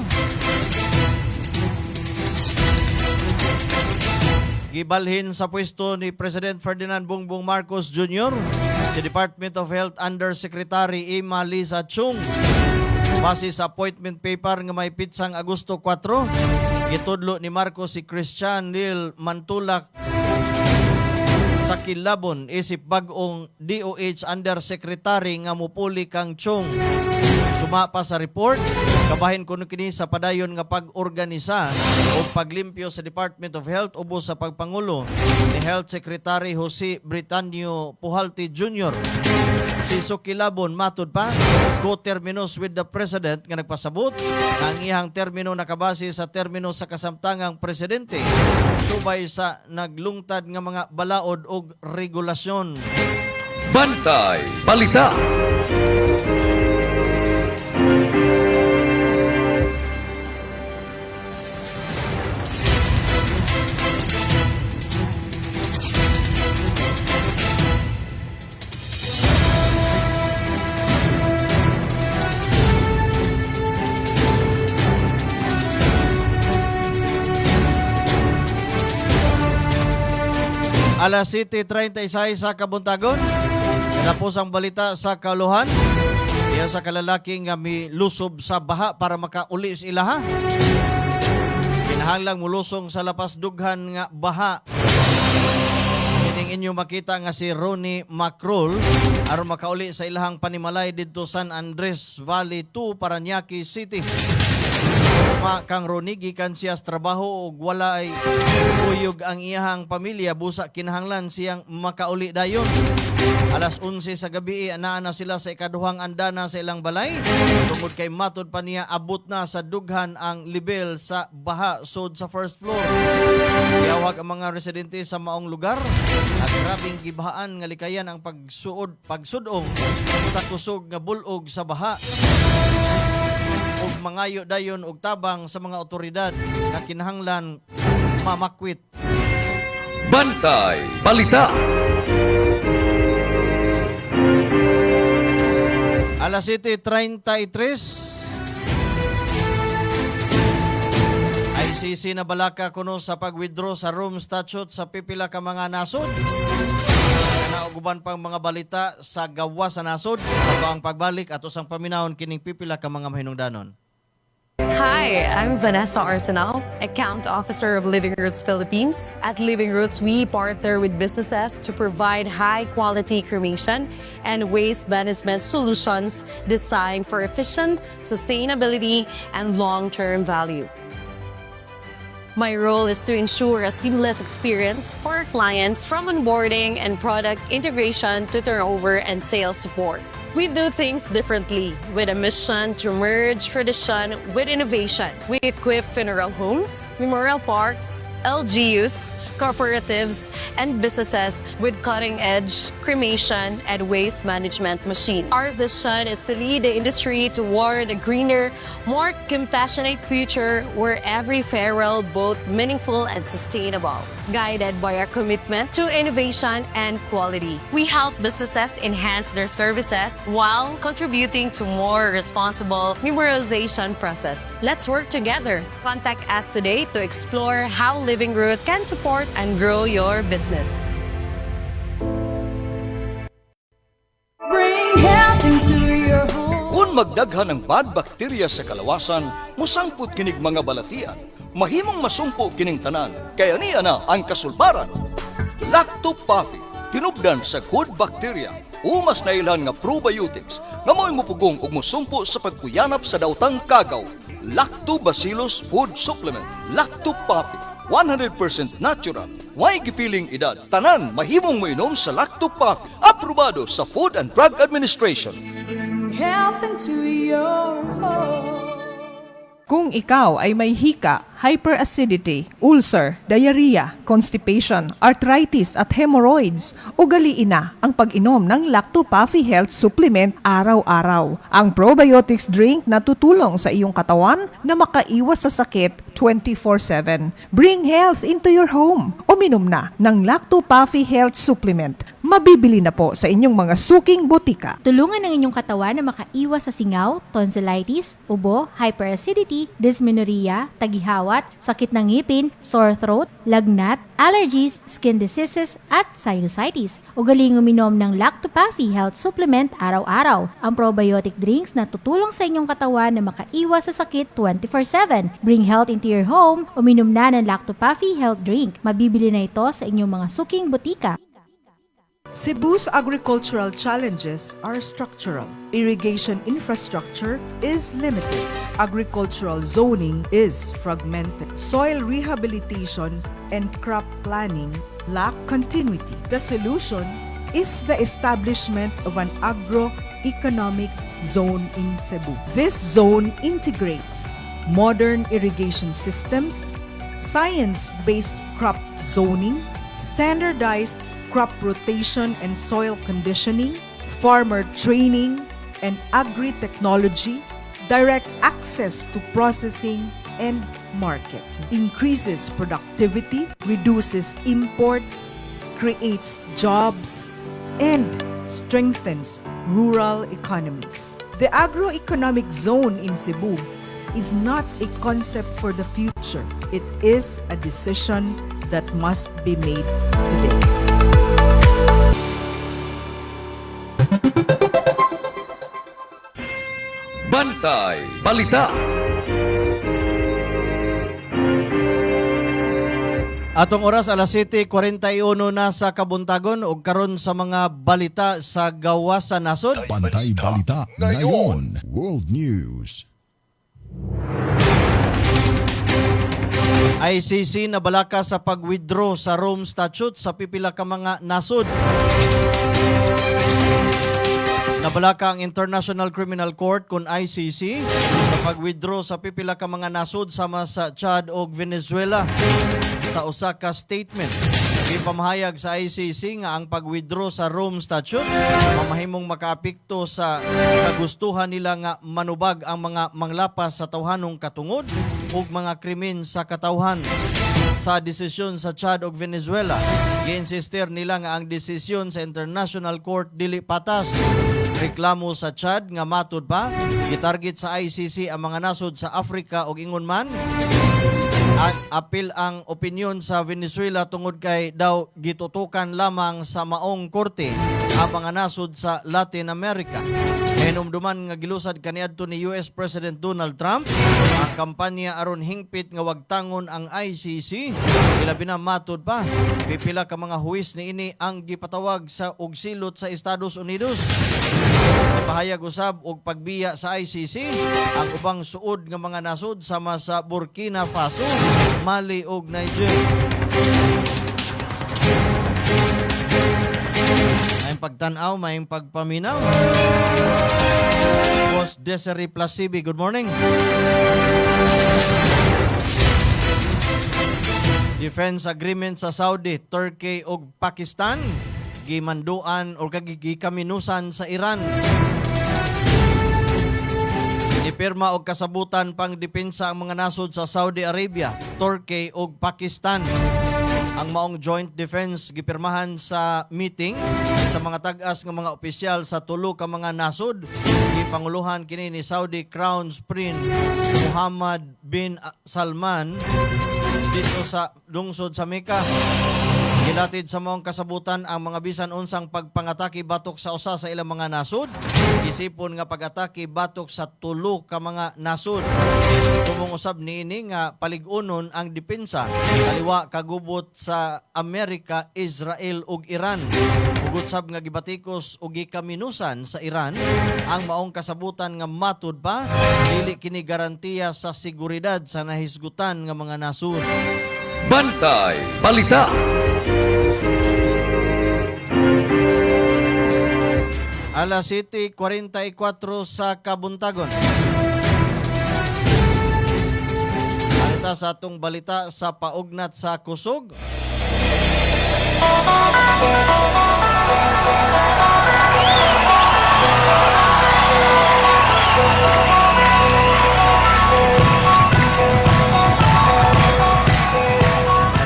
Gibalhin sa pwesto ni President Ferdinand Bongbong Marcos Jr. si Department of Health Undersecretary Ima Liza Chung. Base sa appointment paper nga may pitsang Agosto 4, gitudlo ni Marcos si Christian Lil Mantulak sa kilabon isip bag-ong DOH Undersecretary nga mupuli kang Chung. Suma pa sa report, kabahin kuno kini sa padayon nga pag-organisa o paglimpyo sa Department of Health ubos sa pagpangulo ni Health Secretary Jose Britanio Puhalti Jr. Si Sukilabon matud pa, co-terminus with the President nga nagpasabot ang iyang termino nakabase sa termino sa kasamtangang presidente subay sa naglungtad nga mga balaod o regulasyon. Bantay Balita. Alas 7:36 sa Kabuntagon. Tapos ang balita sa Kauluhan. Iya sa kalalaki nga milusob sa baha para makauli sa ilaha. Kinahanglang mulusong sa lapas dughan nga baha. Kining inyo makita nga si Ronnie Macrol aron makauli sa ilahang panimalay didto San Andres Valley 2, Parañaque City. Kang Ronnie gikan siya sa trabaho ug wala ay uyog ang iyahang pamilya busa kinahanglan siyang makauli dayon. Alas 11 sa gabi anaa na sila sa ikaduhang andana sa ilang balay tungod kay matod pa niya abot na sa dughan ang level sa baha sud sa first floor. Giyawag ang mga residente sa maong lugar at grabing gibahaan nga likayan ang pagsudong sa kusog nga bulog sa baha. Ug mangayo dayon og tabang sa mga otoridad nga kinahanglan mamakwit. Bantay Balita. Alas 7:33 ICC na balaka kuno sa pag-withdraw sa room statute sa pipila ka mga nasod. Nauguban pang mga balita sa gawas sa nasod sa tuang pagbalik at usang paminahon kining pipila ka mga mahinungdanon. Hi, I'm Vanessa Arsenal, Account Officer of Living Roots Philippines. At Living Roots, we partner with businesses to provide high-quality cremation and waste management solutions designed for efficient sustainability and long-term value. My role is to ensure a seamless experience for our clients from onboarding and product integration to turnover and sales support. We do things differently with a mission to merge tradition with innovation. We equip funeral homes, memorial parks, LGUs, cooperatives, and businesses with cutting-edge cremation and waste management machine. Our vision is to lead the industry toward a greener, more compassionate future where every farewell both meaningful and sustainable, guided by our commitment to innovation and quality. We help businesses enhance their services while contributing to more responsible memorialization process. Let's work together. Contact us today to explore how Living Root can support and grow your business. Bring health into your home. Kung magdaghan ng bad bacteria sa kalawasan, musangput kinig mga balatian, mahimong masumpo kining tanan, kaya niya na ang kasulbaran. Lactopaffi, tinubdan sa good bacteria, umas na ilan nga probiotics, nga mo'y mupugong ug musumpo sa pagkuyanap sa dautang kagaw. Lactobacillus Food Supplement, Lactopaffi, 100% natural, may gipiling edad. Tanan, mahimong mainom sa Lactopaffi, aprobado sa Food and Drug Administration. Bring health into your home. Kung ikaw ay may hika, hyperacidity, ulcer, diarrhea, constipation, arthritis at hemorrhoids, ugaliin na ang pag-inom ng Lactopaffi Health Supplement araw-araw. Ang probiotics drink na tutulong sa iyong katawan na makaiwas sa sakit 24/7. Bring health into your home. Uminom na ng Lactopaffi Health Supplement. Mabibili na po sa inyong mga suking botika. Tulungan ng inyong katawan na makaiwas sa singaw, tonsillitis, ubo, hyperacidity, dysmenorrhea, tagihawat, sakit ng ngipin, sore throat, lagnat, allergies, skin diseases, at sinusitis. Ugaling uminom ng Lactopaffi Health Supplement araw-araw. Ang probiotic drinks na tutulong sa inyong katawan na makaiwas sa sakit 24/7. Bring health into your home. Uminom na ng Lactopaffi Health Drink. Mabibili na ito sa inyong mga suking botika. Cebu's agricultural challenges are structural. Irrigation infrastructure is limited. Agricultural zoning is fragmented. Soil rehabilitation and crop planning lack continuity. The solution is the establishment of an agro-economic zone in Cebu. This zone integrates modern irrigation systems, science-based crop zoning, standardized crop rotation and soil conditioning, farmer training and agri-technology, direct access to processing and market, increases productivity, reduces imports, creates jobs, and strengthens rural economies. The agroeconomic zone in Cebu is not a concept for the future. It is a decision that must be made today. Bantay Balita. Atong oras alas 7:41 na sa Kabuntagon ug karon sa mga balita sa gawas sa nasod. Bantay Balita ngayon. World News. ICC nabalaka sa pag-withdraw sa Rome Statute sa pipila ka mga nasod. Nabalaka ang International Criminal Court kun ICC sa pag-withdraw sa pipila ka mga nasod sama sa Chad ug Venezuela. Sa usa ka statement, ipamahayag sa ICC nga ang pag-withdraw sa Rome Statute mamahimong makaapekto sa kagustuhan nila nga manubag ang mga manglapas sa tawhanong katungod ug mga krimen sa katawhan. Sa desisyon sa Chad ug Venezuela, giinsister nila nga ang desisyon sa International Court dili patas. Reklamo sa Chad nga matud pa gitarget sa ICC ang mga nasod sa Africa ug ingon man at apil ang opinyon sa Venezuela tungod kay daw gitutukan lamang sa maong korte ang mga nasod sa Latin America. Hinumduman nga gilusad kaniadto ni US President Donald Trump ang kampanya aron hingpit nga wagtangon ang ICC. Ilabi na matud pa pipila ka mga huwis niini ang gipatawag sa og silot sa Estados Unidos. Ipahayag usab og pagbiya sa ICC ang ubang suod nga mga nasod sama sa Burkina Faso, Mali ug Niger. May pagtanaw, may pagpaminaw. Boss Desiree Plasibi, good morning. Defense agreement sa Saudi, Turkey ug Pakistan gimanduan o gikaminusan sa Iran. Ipirma og kasabutan pang depensa ang mga nasod sa Saudi Arabia, Turkey ug Pakistan. Ang maong joint defense gipirmahan sa meeting sa mga tag-as nga mga opisyal sa tulo ka mga nasod. Gipanguluhan kini ni Saudi Crown Prince Muhammad bin Salman dito sa lungsod sa Mecca. Gilatid sa maong kasabutan ang mga bisan unsang pagpangatake batok sa usa sa ilang mga nasod. Isipon nga pag-atake batok sa tulo ka mga nasod. Tumong usab niini nga palig-unon ang depensa kaliwa kagubot sa Amerika, Israel ug Iran. Ug usab nga gibatikos ug gikaminusan sa Iran ang maong kasabutan nga matud pa dili kini garantiya sa seguridad sa nahisgutan nga mga nasod. Bantay Balita. Alas 7:44 sa Kabuntagon. Balita sa atong balita sa paugnat sa kusog.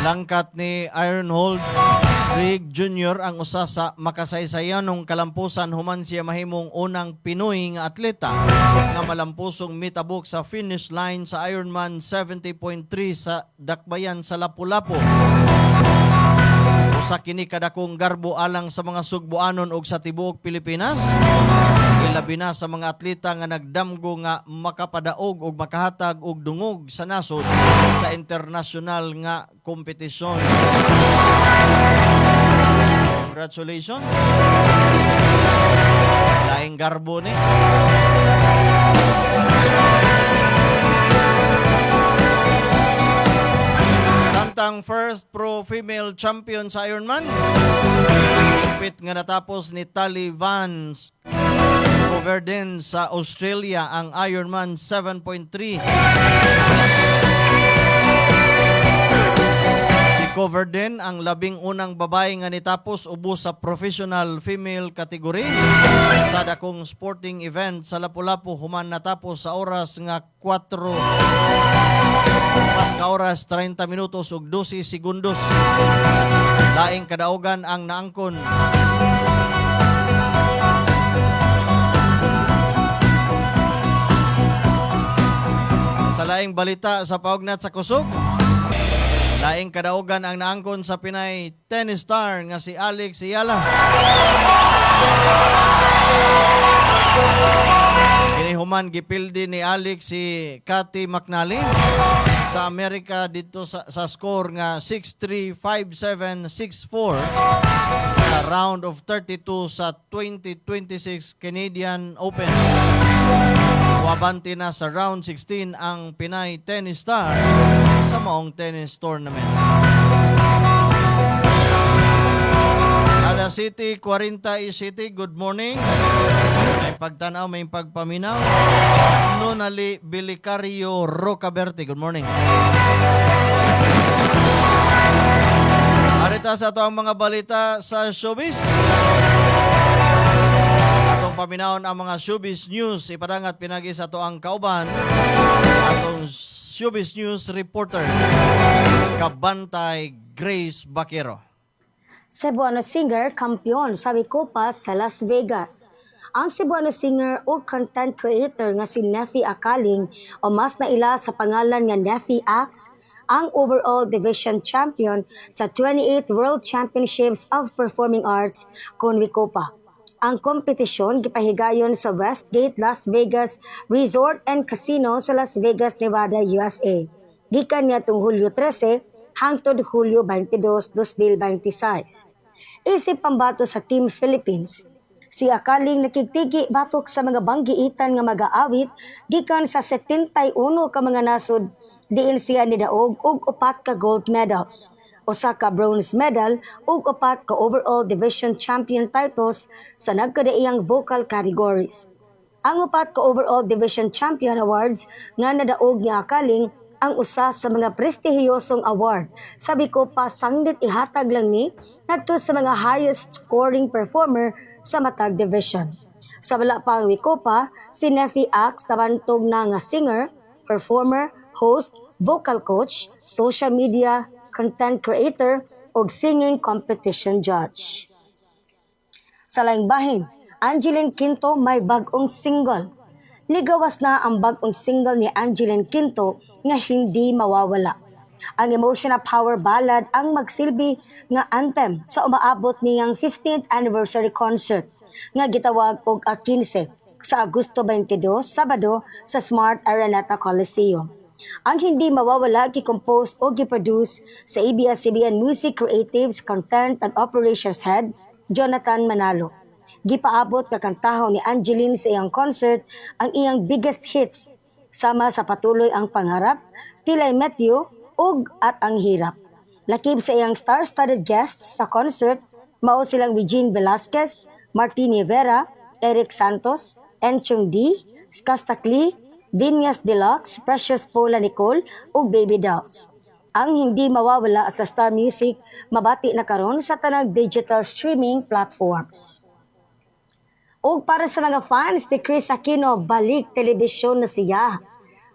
Nalangkat ni Ironhold Craig Jr. ang usa sa makasaysayanong kalampusan human siya mahimong unang Pinoy nga atleta nga malampusong mitabok sa finish line sa Ironman 70.3 sa Dakbayan sa Lapu-Lapu. Usa kini kadakong garbo alang sa mga Sugboanon ug sa tibuok Pilipinas. Ilabi na sa mga atleta nga nagdamgo nga makapadaog ug makahatag og dungog sa nasod sa internasyonal nga kompetisyon. Congratulations. Laing garbo ni. Samtang first pro female champion sa Ironman, kupit nga natapos ni Tali Vance Coverden sa Australia ang Ironman 7.3. Coverden ang labing unang babae nga nitapos ubos sa professional female category sa dakong sporting event sa Lapu-Lapu human natapos sa oras nga 4 oras 30 minutos ug 12 segundos. Laing kadaugan ang naangkon. Sa laing balita sa paugnat sa kusog, laing kadaugan ang naangkon sa Pinay tennis star nga si Alex Ayala. Kini Human gipildi ni Alex si Cathy McNally sa Amerika dito sa score nga 6-3, 5-7, 6-4 sa round of 32 sa 2026 Canadian Open. Wabante na sa round 16 ang Pinay tennis star sa maong tennis tournament. Ada City, 40 City, good morning. May pagtanaw, may pagpaminaw. Nonali Bilicario Rocaberte, good morning. Arita sa ito ang mga balita sa showbiz. Atong paminawon ang mga showbiz news. Ipadangat pinagi sa ito ang kauban. Atong showbiz news reporter, Kabantay Grace Baquero. Cebuano singer, kampiyon sa Wikopa sa Las Vegas. Ang Cebuano singer o content creator nga si Neffy Akaling o mas naila sa pangalan nga Neffy Axe, ang overall division champion sa 28th World Championships of Performing Arts kon Wikopa. Ang kompetisyon gipahigayon sa Westgate Las Vegas Resort and Casino sa Las Vegas, Nevada, USA. Gikan niadtong Hulyo 13 hangtod Hulyo 22, 2026. Isip pambato sa Team Philippines, si Akaling nakigtigi batok sa mga banggiitan nga mag-aawit gikan sa 71 ka mga nasod diin siya nidaog og 4 ka gold medals, usa ka bronze medal ug 4 ka overall division champion titles sa nagkadaiyang vocal categories. Ang 4 ka overall division champion awards nga nadaog ni Akaling ang usa sa mga prestihiyosong award. Sabi ko pa sanglit ihatag lang ni ngadto sa mga highest scoring performer sa matag division. Sa wala pa ang Wikopa, si Neffy Axe tabantog na nga singer, performer, host, vocal coach, social media, content creator, ug singing competition judge. Sa laing bahin, Angeline Quinto may bag-ong single. Nigawas na ang bagong single ni Angeline Quinto nga hindi mawawala. Ang emotional power ballad ang magsilbi nga anthem sa umaabot niyang 15th anniversary concert nga gitawag og 15 sa Agosto 22, Sabado sa Smart Araneta Coliseum. Ang hindi mawawala gi-compose o gi-produce sa ABS-CBN Music Creatives Content and Operations Head, Jonathan Manalo. Gipaabot ka kantahaw ni Angeline sa iyang concert ang iyang biggest hits, sama sa Patuloy ang Pangarap, Tilay Metyo, ug At ang Hirap. Lakib sa iyang star-studded guests sa concert, mao silang Regine Velasquez, Martini Vera, Eric Santos, Enchong D, Skastakli, Vinyas Deluxe, Precious Paula Nicole, ug Baby Dolls. Ang hindi mawawala sa Star Music, mabati na karon sa tanang digital streaming platforms. O para sa mga fans ni Chris Aquino, balik telebisyon na siya.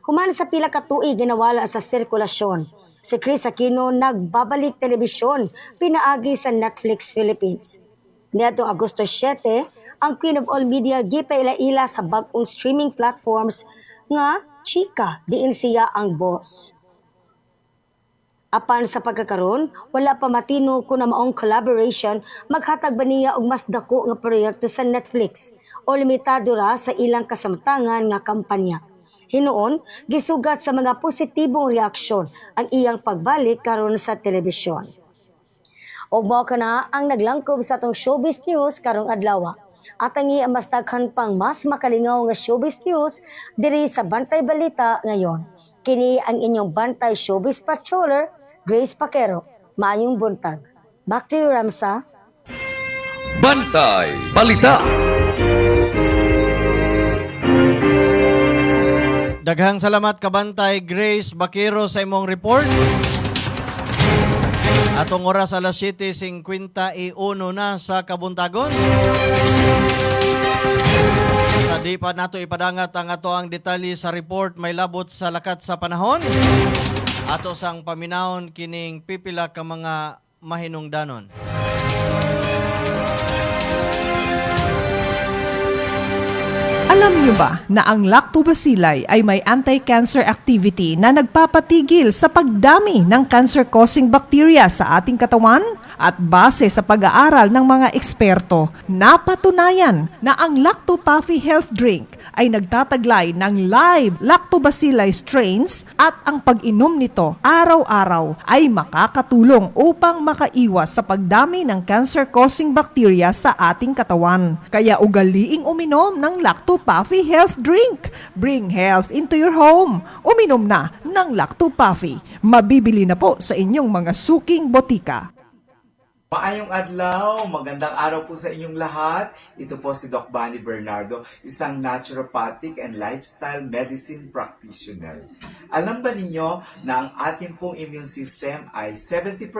Human sa pila ka tuig ginawala sa sirkulasyon, si Chris Aquino nagbabalik telebisyon pinaagi sa Netflix Philippines. Niadtong Agosto 7, ang Queen of All Media gipaila-ila sa bag-ong streaming platforms nga chika diin siya ang boss. Apan sa pagkakaroon, wala pa matino kung na maong collaboration, maghatag ba niya og mas dako nga proyekto sa Netflix o limitado ra sa ilang kasamtangan nga kampanya. Hinuon, gisugat sa mga positibong reaksyon ang iyang pagbalik karon sa telebisyon. Og mao kana ang naglangkob sa atong showbiz news karong adlaw. At ang mas daghan pang mas makalingaw nga showbiz news diri sa Bantay Balita ngayon. Kini ang inyong Bantay Showbiz Patroller, Grace Baquero. Maayong buntag. Back to you, Ramsa. Bantay Balita. Daghang salamat Kabantay Grace Baquero sa imong report. Atong oras alas 7:51 na sa kabuntagon. Sa di pa nato ipadangat ang ato ang detalye sa report, may labot sa lakat sa panahon. Ato sang paminahon kining pipila ka mga mahinungdanon. Alam niyo ba na ang lactobacilli ay may anti-cancer activity na nagpapatigil sa pagdami ng cancer-causing bacteria sa ating katawan? At base sa pag-aaral ng mga eksperto, napatunayan na ang Lacto Puffy Health Drink ay nagtataglay ng live lactobacilli strains at ang pag-inom nito araw-araw ay makakatulong upang makaiwas sa pagdami ng cancer-causing bacteria sa ating katawan. Kaya ugaliing uminom ng Lacto-Puffy Health Drink. Bring health into your home. Uminom na ng Lacto-Puffy. Mabibili na po sa inyong mga suking botika. Maayong adlaw, magandang araw po sa inyong lahat. Ito po si Doc Bani Bernardo, isang naturopathic and lifestyle medicine practitioner. Alam ba ninyo na ang ating pong immune system ay 70%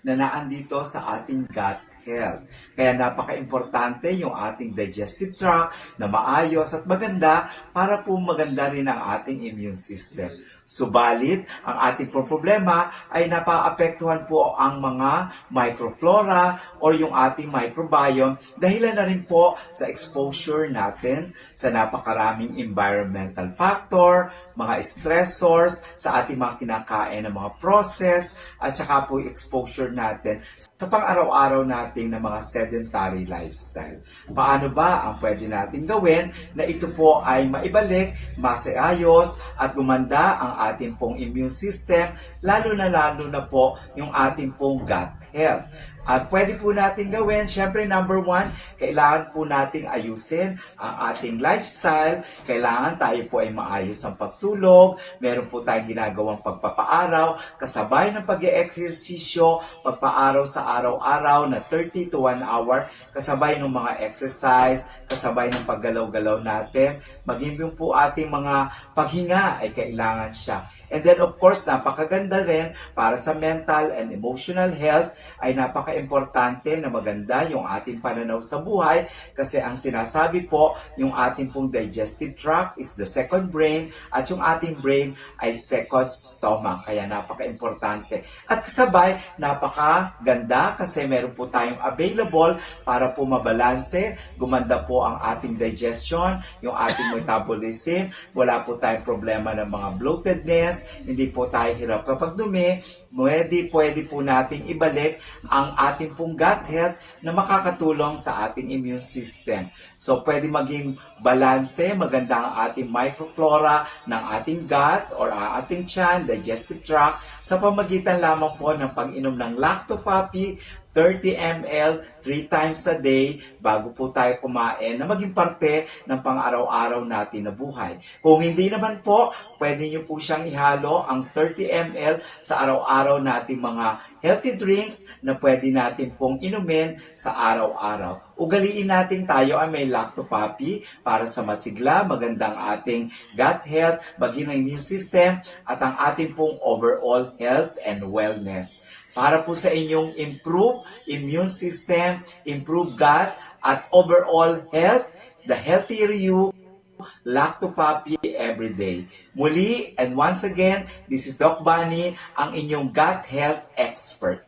na naandito sa ating gut health. Kaya napaka-importante yung ating digestive tract na maayos at maganda para po maganda rin ang ating immune system. Subalit, ang ating problema ay napaapektuhan po ang mga microflora o yung ating microbiome dahilan na rin po sa exposure natin sa napakaraming environmental factor, mga stressors sa ating mga kinakain ng mga process at saka po yung exposure natin sa pang-araw-araw nating na mga sedentary lifestyle. Paano ba ang pwede natin gawin na ito po ay maibalik, maseayos at gumanda ang ating pong immune system, lalo na po yung ating pong gut health. At pwede po natin gawin, syempre number 1, kailangan po nating ayusin ang ating lifestyle. Kailangan tayo po ay maayos ang pagtulog. Meron po tayong ginagawang pagpapaaraw, kasabay ng pag-eehersisyo, pagpaaraw sa araw-araw na 30 to 1 hour, kasabay ng mga exercise, kasabay ng paggalaw-galaw natin. Maging yung po ating mga paghinga ay kailangan siya. And then of course, napakaganda rin para sa mental and emotional health ay napaka-importante na maganda yung ating pananaw sa buhay kasi ang sinasabi po, yung ating pong digestive tract is the second brain at yung ating brain ay second stomach. Kaya napaka-importante. At kasabay, napakaganda kasi meron po tayong available para po mabalanse, gumanda po ang ating digestion, yung ating metabolism, wala po tayong problema ng mga bloatedness, hindi po tayo hirap kapag dumi, pwede po nating ibalik ang ating pong gut health na makakatulong sa ating immune system. So, pwede maging balanse, maganda ang ating microflora ng ating gut or ating tiyan, digestive tract, sa pamagitan lamang po ng pag-inom ng Lacto-Puffy 30 ml 3 times a day bago po tayo kumain na maging parte ng pang-araw-araw natin na buhay. Kung hindi naman po, pwede nyo po siyang ihalo ang 30 ml sa araw-araw nating mga healthy drinks na pwede natin pong inumin sa araw-araw. Ugaliin natin tayo ay may Lacto-Puffy para sa masigla, magandang ating gut health, maging ang immune system at ang ating pong overall health and wellness. Para po sa inyong improve immune system, improve gut, at overall health, the healthier you, Lacto-Puffy every day. Muli, and once again, this is Doc Bani, ang inyong gut health expert.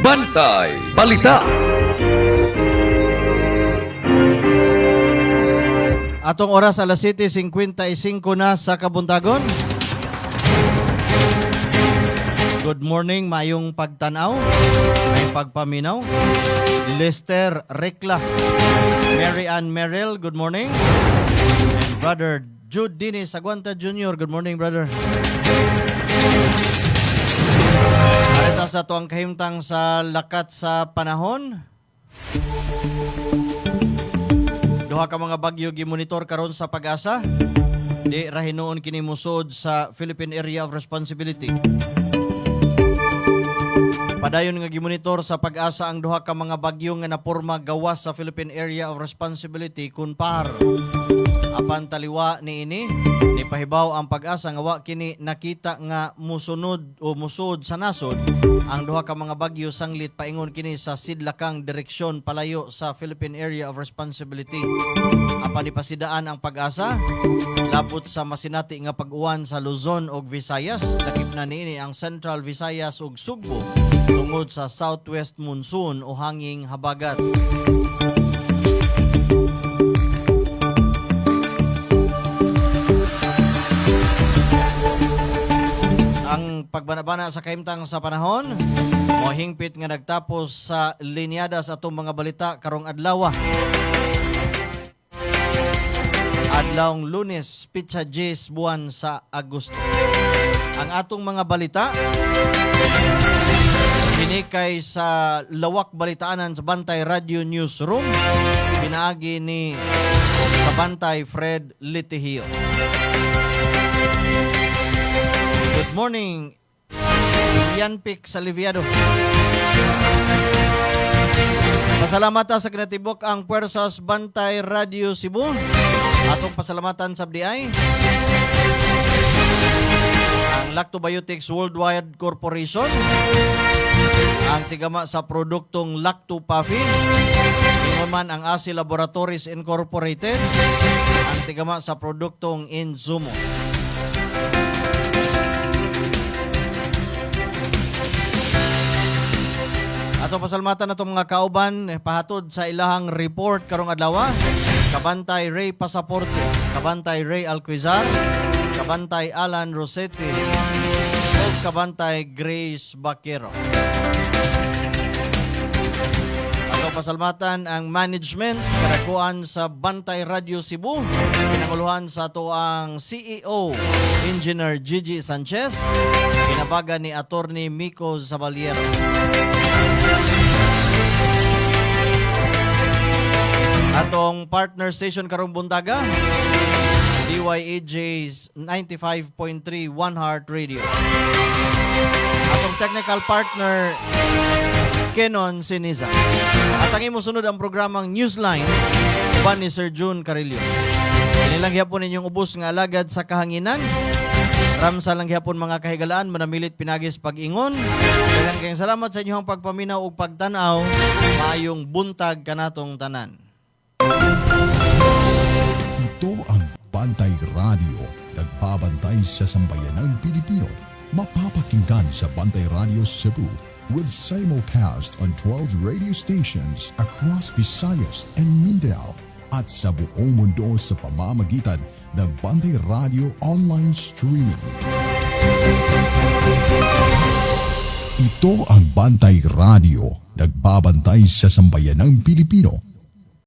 Bantay Balita. Atong oras alas 7:55 na sa Kabuntagon. Good morning, mayong pagtanaw, may pagpaminaw. Lester Rekla, Mary Ann Merrill, good morning. And Brother Jude Dini Saguanta Jr., good morning, brother. Arita sa tuang kahimtang sa lakat sa panahon. Duha ka mga bagyo gimonitor karon sa Pag-asa. Di ra hinuon kini musod sa Philippine Area of Responsibility. Padayon nga gimonitor sa Pag-asa ang duha ka mga bagyo nga naporma gawas sa Philippine Area of Responsibility kunpar. Apan taliwa niini, nipahibaw ang Pag-asa nga wa kini nakita nga musunod o musud sa nasod ang duha ka mga bagyo sanglit paingon kini sa sidlakang direksyon palayo sa Philippine Area of Responsibility. Apan ipasidaan ang Pag-asa labot sa masinati nga pag-uwan sa Luzon ug Visayas, lakip na niini ang Central Visayas ug Sugbo tungod sa southwest monsoon o hanging habagat. Ang pagbanabana sa kahimtang sa panahon. Mohingpit nga nagtapos sa linyada sa atong mga balita karong adlaw. Adlawng Lunes, pitsa 10 buwan sa Agosto. Ang atong mga balita pinikay sa lawak balitaanan sa Bantay Radio Newsroom. Pinaagi ni Kabantay Fred Litihio. Good morning, Ian Pic Saliviado. Pasalamatan sa kinatibok ang Puwersas Bantay Radio Cebu. Atong pasalamatan sa BDI. Ang Lactobiotics Worldwide Corporation. Ang tigama sa produktong Lacto Puffy. Ingon ang ASI Laboratories Incorporated. Ang tigama sa produktong Inzumo. Ato pasalamatan na itong mga kauban pahatod sa ilahang report karong adlaw. Kabantay Ray Pasaporte, Kabantay Ray Alquizar, Kabantay Alan Rossetti, o Kabantay Grace Baquero. Ato pasalamatan ang management karakuan sa Bantay Radio Cebu. Pinanguluhan sa ato ang CEO, Engineer Gigi Sanchez, kinabagan ni Attorney Miko Zabaliero. Atong partner station karong buntaga, DYAJ's 95.3 One Heart Radio. Atong technical partner, Kenon Siniza. At ang imusunod ang programang Newsline, uban ni Sir June Carillo. Inilang gyapon ninyong ubos nga alagad sa kahanginan. Ramsa lang gyapon mga kahigalaan, manamilit pinagis pag-ingon. Daghang kayong salamat sa inyong pagpaminaw ug pagtanaw. Maayong buntag kanatong tanan. Ito ang Bantay Radio, nagbabantay sa sambayanang Pilipino. Mapapakinggan sa Bantay Radio Cebu with simulcast on 12 radio stations across Visayas and Mindanao at sa buong mundo sa pamamagitan ng Bantay Radio online streaming. Ito ang Bantay Radio, nagbabantay sa sambayanang Pilipino.